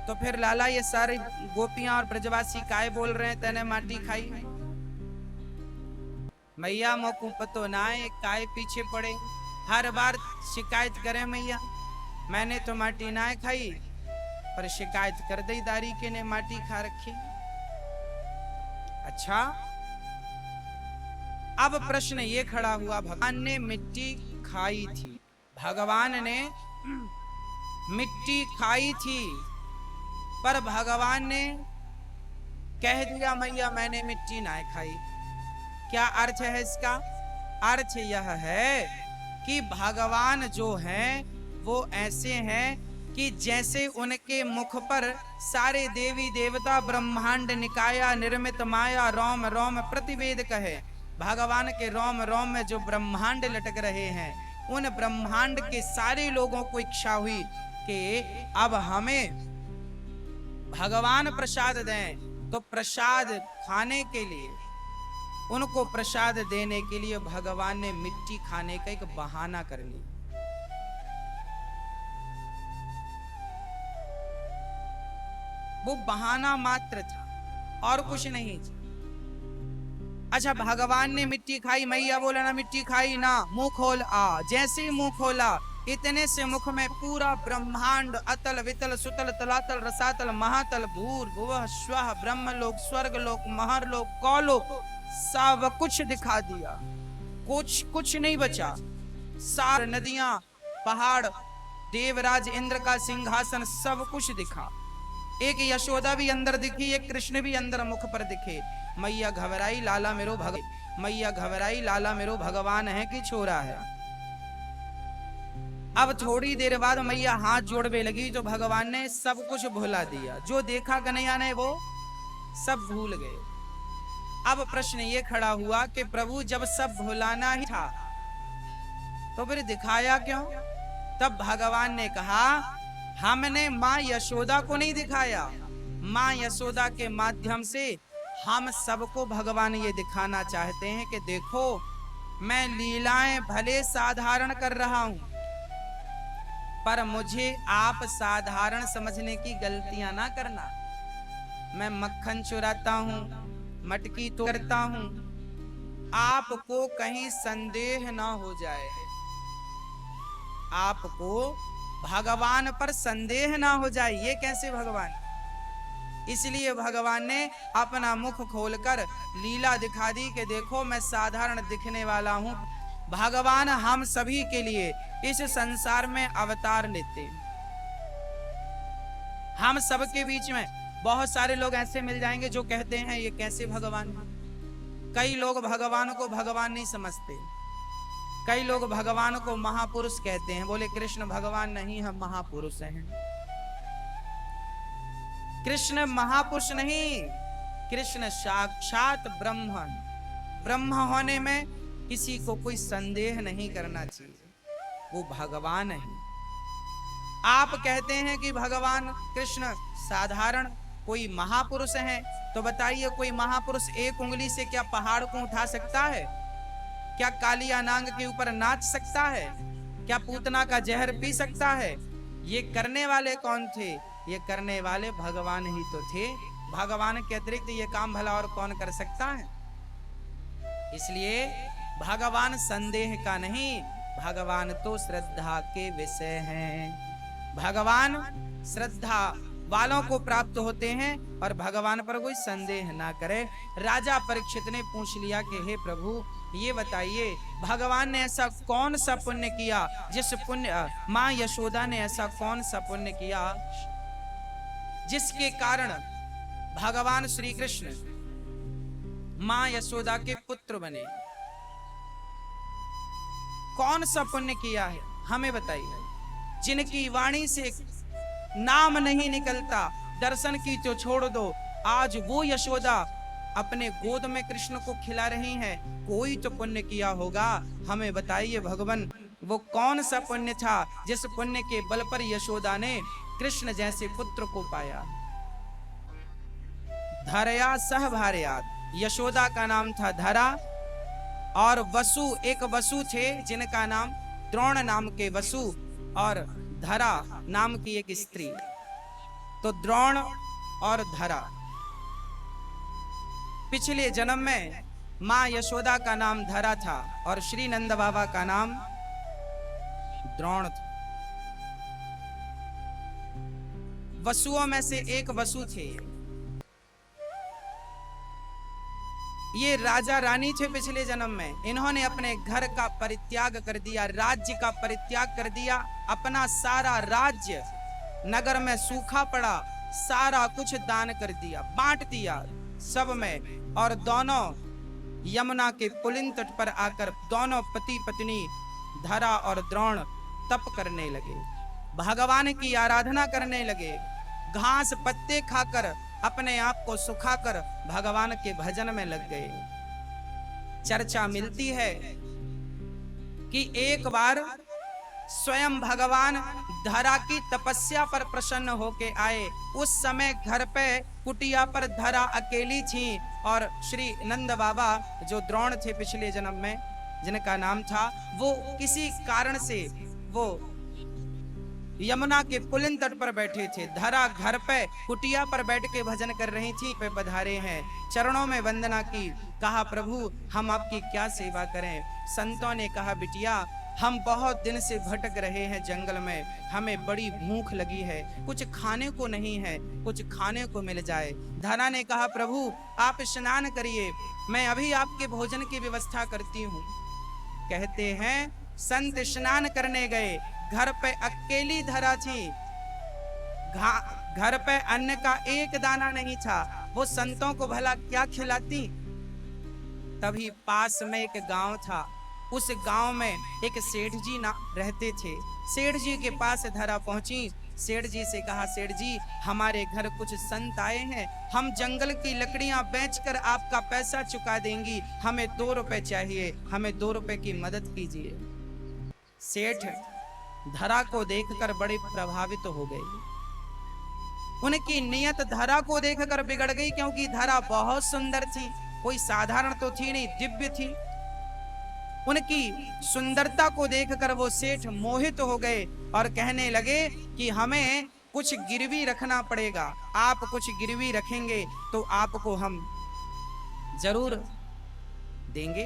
तो फिर लाला ये सारी गोपियां और ब्रजवासी काय बोल रहे हैं तेने माटी खाई? मैया मोकू पतो ना है काय पीछे पड़े, हर बार शिकायत करे मैया मैंने तो माटी ना खाई, पर शिकायत कर दी दारी के ने माटी खा रखी। अच्छा, अब प्रश्न ये खड़ा हुआ, भगवान ने मिट्टी खाई थी, भगवान ने मिट्टी खाई थी, पर भगवान ने कह दिया मैया मैंने मिट्टी ना खाई। क्या अर्थ है इसका? अर्थ यह है कि भगवान जो हैं वो ऐसे हैं कि जैसे उनके मुख पर सारे देवी देवता ब्रह्मांड निकाया निर्मित माया रोम रोम प्रतिवेद कहे, भगवान के रोम रोम में जो ब्रह्मांड लटक रहे हैं, उन ब्रह्मांड के सारे लोगों को इच्छा हुई कि अब हमें भगवान प्रसाद दें, तो प्रसाद खाने के लिए, उनको प्रसाद देने के लिए भगवान ने मिट्टी खाने का एक बहाना कर लिया। वो बहाना मात्र था और कुछ नहीं था। अच्छा, भगवान ने मिट्टी खाई, मैया बोला ना मिट्टी खाई ना, मुंह खोल आ। जैसे ही मुंह खोला, इतने से मुख में पूरा ब्रह्मांड, अतल वितल सुतल तलातल रसातल महातल भूर भुवः स्वः ब्रह्मलोक स्वर्गलोक महरलोक कौलोक सब कुछ दिखा दिया। कुछ नहीं बचा। सार नदियां, पहाड़, देवराज इंद्र का सिंहासन, सब कुछ दिखा। एक यशोदा भी अंदर दिखी, एक कृष्ण भी अंदर मुख पर दिखे। मैया घबराई, लाला मेरो मैया घबराई, लाला मेरो भगवान है कि छोरा है। अब थोड़ी देर बाद मैया हाथ जोड़ने लगी, तो भगवान ने सब कुछ भुला दिया। जो देखा कन्हैया ने वो सब भूल गए। अब प्रश्न ये खड़ा हुआ कि प्रभु जब सब भुलाना ही था तो फिर दिखाया क्यों? तब भगवान ने कहा, हमने माँ यशोदा को नहीं दिखाया, माँ यशोदा के माध्यम से हम सबको भगवान ये दिखाना चाहते हैं कि देखो, मैं लीलाएं भले साधारण कर रहा हूं, पर मुझे आप साधारण समझने की गलतियां ना करना। मैं मक्खन चुराता हूं, मटकी तोड़ता हूं, आपको कहीं संदेह ना हो जाए, आपको भगवान पर संदेह ना हो जाए। ये कैसे भगवान? इसलिए भगवान ने अपना मुख खोलकर लीला दिखा दी कि देखो, मैं साधारण दिखने वाला हूं। भगवान हम सभी के लिए इस संसार में अवतार लेते। हम सबके बीच में बहुत सारे लोग ऐसे मिल जाएंगे जो कहते हैं ये कैसे भगवान। कई लोग भगवान को भगवान नहीं समझते, कई लोग भगवान को महापुरुष कहते हैं। बोले कृष्ण भगवान नहीं, हम महापुरुष हैं। कृष्ण महापुरुष नहीं, कृष्ण साक्षात ब्रह्म। ब्रह्म होने में किसी को कोई संदेह नहीं करना चाहिए, वो भगवान है। आप कहते हैं कि भगवान कृष्ण साधारण कोई महापुरुष हैं, तो बताइए कोई महापुरुष एक उंगली से क्या पहाड़ को उठा सकता है? क्या कालिया नांग के ऊपर नाच सकता है? क्या पूतना का जहर पी सकता है? ये करने वाले कौन थे? ये करने वाले भगवान ही तो थे। भगवान के अतिरिक्त ये काम भला और कौन कर सकता है? इसलिए भगवान संदेह का नहीं, भगवान तो श्रद्धा के विषय हैं। भगवान श्रद्धा वालों को प्राप्त होते हैं और भगवान पर कोई संदेह ना करे। राजा परीक्षित ने पूछ लिया कि हे प्रभु, ये बताइए भगवान ने ऐसा कौन सा पुण्य किया, जिस पुण्य माँ यशोदा ने ऐसा कौन सा पुण्य किया जिसके कारण भगवान श्री कृष्ण माँ यशोदा के पुत्र बने? कौन सा पुण्य किया है हमें बताइए। जिनकी वाणी से नाम नहीं निकलता, दर्शन की तो छोड़ दो, आज वो यशोदा अपने गोद में कृष्ण को खिला रही हैं। कोई तो पुण्य किया होगा, हमें बताइए भगवान, वो कौन सा पुण्य था जिस पुण्य के बल पर यशोदा ने कृष्ण जैसे पुत्र को पाया। धरया सह भार्यात्, यशोदा का नाम था धरा, और वसु, एक वसु थे जिनका नाम द्रोण नाम के वसु, और धरा नाम की एक स्त्री। तो द्रोण और धरा, पिछले जन्म में मां यशोदा का नाम धरा था और श्री नंद बाबा का नाम द्रोण था। वसुओं में से एक वसु थे। ये राजा रानी थे पिछले जन्म में। इन्होंने अपने घर का परित्याग कर दिया, राज्य का परित्याग कर दिया। अपना सारा राज्य, नगर में सूखा पड़ा, सारा कुछ दान कर दिया, बांट दिया सब में। और दोनों यमुना के पुलिन तट पर आकर दोनों पति पत्नी धरा और द्रोण तप करने लगे, भगवान की आराधना करने लगे। घास पत्ते खाकर अपने आप को सुखाकर भगवान के भजन में लग गए। चर्चा मिलती है कि एक बार स्वयं भगवान धरा की तपस्या पर प्रसन्न होके आए। उस समय घर पे कुटिया पर धरा अकेली थी और श्री नंद बाबा जो द्रोण थे पिछले जन्म में जिनका नाम था, वो किसी कारण से वो यमुना के पुलिन तट पर बैठे थे। धरा घर पे कुटिया पर बैठ के भजन कर रही थी। पे पधारे हैं, चरणों में वंदना की, कहा प्रभु हम आपकी क्या सेवा करें। संतों ने कहा बिटिया हम बहुत दिन से भटक रहे हैं जंगल में, हमें बड़ी भूख लगी है, कुछ खाने को नहीं है, कुछ खाने को मिल जाए। धरा ने कहा प्रभु आप स्नान करिए, मैं अभी आपके भोजन की व्यवस्था करती हूँ। कहते हैं संत स्नान करने गए, घर पे अकेली धरा थी, घर पे अन्न का एक दाना नहीं था, वो संतों को भला क्या खिलाती। तभी पास में एक गांव था, उस गांव में एक सेठ जी ना रहते थे। सेठ जी के पास धरा पहुंची, सेठ जी से कहा सेठ जी हमारे घर कुछ संत आए हैं, हम जंगल की लकड़ियां बेचकर आपका पैसा चुका देंगी, हमें 2 रुपए चाहिए, हमें 2 रुपए की मदद कीजिए। सेठ धरा को देखकर बड़े प्रभावित हो गए। उनकी नियत धरा को देखकर बिगड़ गई, क्योंकि धरा बहुत सुंदर थी, कोई साधारण तो थी नहीं, दिव्य थी। उनकी सुंदरता को देखकर वो सेठ मोहित हो गए और कहने लगे कि हमें कुछ गिरवी रखना पड़ेगा, आप कुछ गिरवी रखेंगे तो आपको हम जरूर देंगे।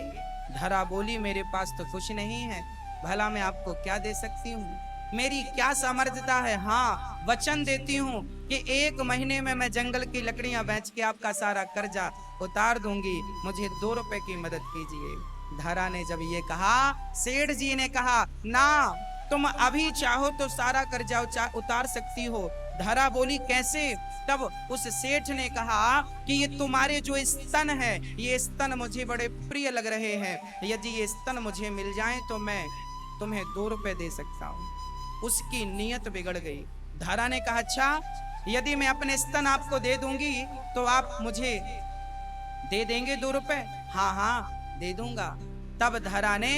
धरा बोली मेरे पास तो कुछ नहीं है, भला मैं आपको क्या दे सकती हूँ, मेरी क्या सामर्थ्यता है। हाँ वचन देती हूँ कि 1 महीने में मैं जंगल की लकड़ियां बेच के आपका सारा कर्जा उतार दूंगी, मुझे 2 रुपए की मदद कीजिए। धरा ने जब ये कहा, सेठ जी ने कहा ना तुम अभी चाहो तो सारा कर्जा उतार सकती हो। धरा बोली कैसे। तब उस सेठ ने कहा कि ये तुम्हारे जो स्तन है, ये स्तन मुझे बड़े प्रिय लग रहे हैं, यदि ये स्तन मुझे मिल जाएं तो मैं तुम्हें 2 रुपए दे सकता हूँ। उसकी नीयत बिगड़ गई। धरा ने कहा अच्छा यदि मैं अपने स्तन आपको दे दूंगी तो आप मुझे दे देंगे 2 रुपए। हाँ हाँ दे दूंगा। तब धरा ने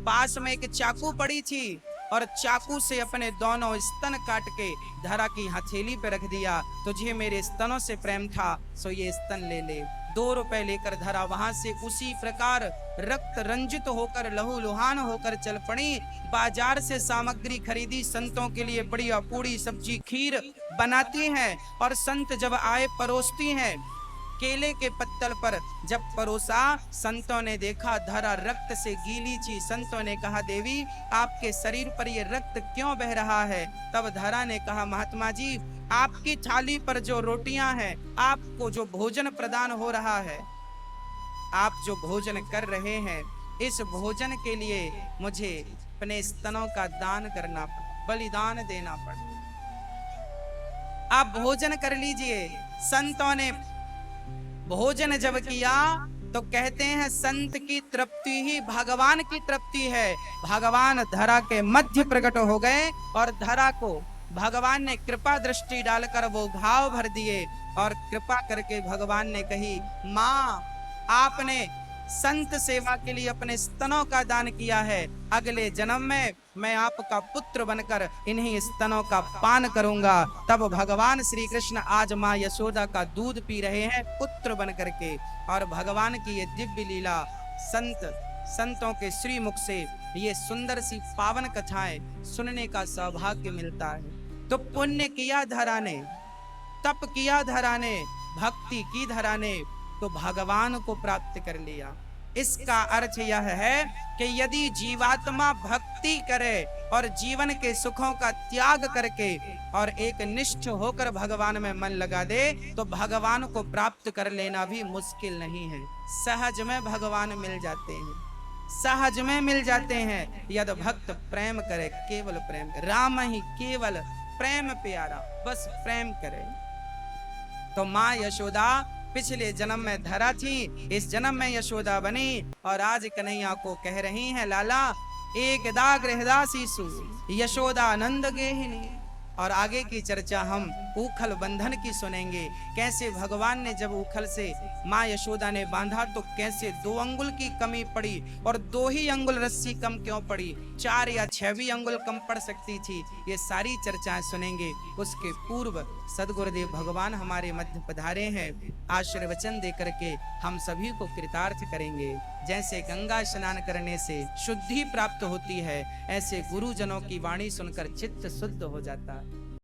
पास में एक चाकू पड़ी थी और चाकू से अपने दोनों स्तन काट के धरा की हथेली पे रख दिया, तुझे मेरे स्तनों से प्रेम था सो ये स्तन ले ले। 2 रुपए लेकर धरा वहां से उसी प्रकार रक्त रंजित होकर लहूलुहान होकर चल पड़ी। बाजार से सामग्री खरीदी, संतों के लिए बढ़िया पूड़ी सब्जी खीर बनाती हैं और संत जब आए परोसती हैं। केले के पत्तल पर जब परोसा, संतों ने देखा धरा रक्त से गीली थी। संतों ने कहा देवी आपके शरीर पर ये रक्त क्यों बह रहा है। तब धरा ने कहा महात्मा जी आपकी थाली पर जो रोटियां हैं, आपको जो भोजन प्रदान हो रहा है, आप जो भोजन कर रहे हैं, इस भोजन के लिए मुझे अपने स्तनों का दान करना, बलिदान देना पड़ा। आप भोजन कर लीजिए। संतों ने भोजन जब किया तो कहते हैं संत की तृप्ति ही भगवान की तृप्ति है। भगवान धरा के मध्य प्रकट हो गए और धरा को भगवान ने कृपा दृष्टि डालकर वो घाव भर दिए और कृपा करके भगवान ने कही माँ आपने संत सेवा के लिए अपने स्तनों का दान किया है, अगले जन्म में मैं आपका पुत्र बनकर इन्हीं स्तनों का पान करूंगा। तब भगवान श्री कृष्ण आज माँ यशोदा का दूध पी रहे हैं पुत्र बन करके। और भगवान की ये दिव्य लीला संतों के श्री मुख से ये सुंदर सी पावन कथाएं सुनने का सौभाग्य मिलता है। तो पुण्य किया धरा ने, तप किया धरा ने, भक्ति की धरा ने, तो भगवान को प्राप्त कर लिया। इसका अर्थ यह है कि यदि जीवात्मा भक्ति करे और जीवन के सुखों का त्याग करके और एक निष्ठ होकर भगवान में मन लगा दे तो भगवान को प्राप्त कर लेना भी मुश्किल नहीं है। सहज में भगवान मिल जाते हैं, सहज में मिल जाते हैं। यद भक्त प्रेम करे, केवल प्रेम, राम ही केवल प्रेम प्यारा, बस प्रेम करे। तो माँ यशोदा पिछले जन्म में धरा थी, इस जन्म में यशोदा बनी और आज कन्हैया को कह रही हैं लाला एक दाग हृदा शिशु यशोदा नंद गेहिनी। और आगे की चर्चा हम उखल बंधन की सुनेंगे। कैसे भगवान ने जब उखल से माँ यशोदा ने बांधा तो कैसे 2 अंगुल की कमी पड़ी और 2 ही अंगुल रस्सी कम क्यों पड़ी, 4 या 6 भी अंगुल कम पड़ सकती थी। ये सारी चर्चाएं सुनेंगे। उसके पूर्व सदगुरुदेव भगवान हमारे मध्य पधारे हैं। आशीर्वचन दे करके हम सभी को कृतार्थ करेंगे। जैसे गंगा स्नान करने से शुद्धि प्राप्त होती है, ऐसे गुरुजनों की वाणी सुनकर चित्त शुद्ध हो जाता है।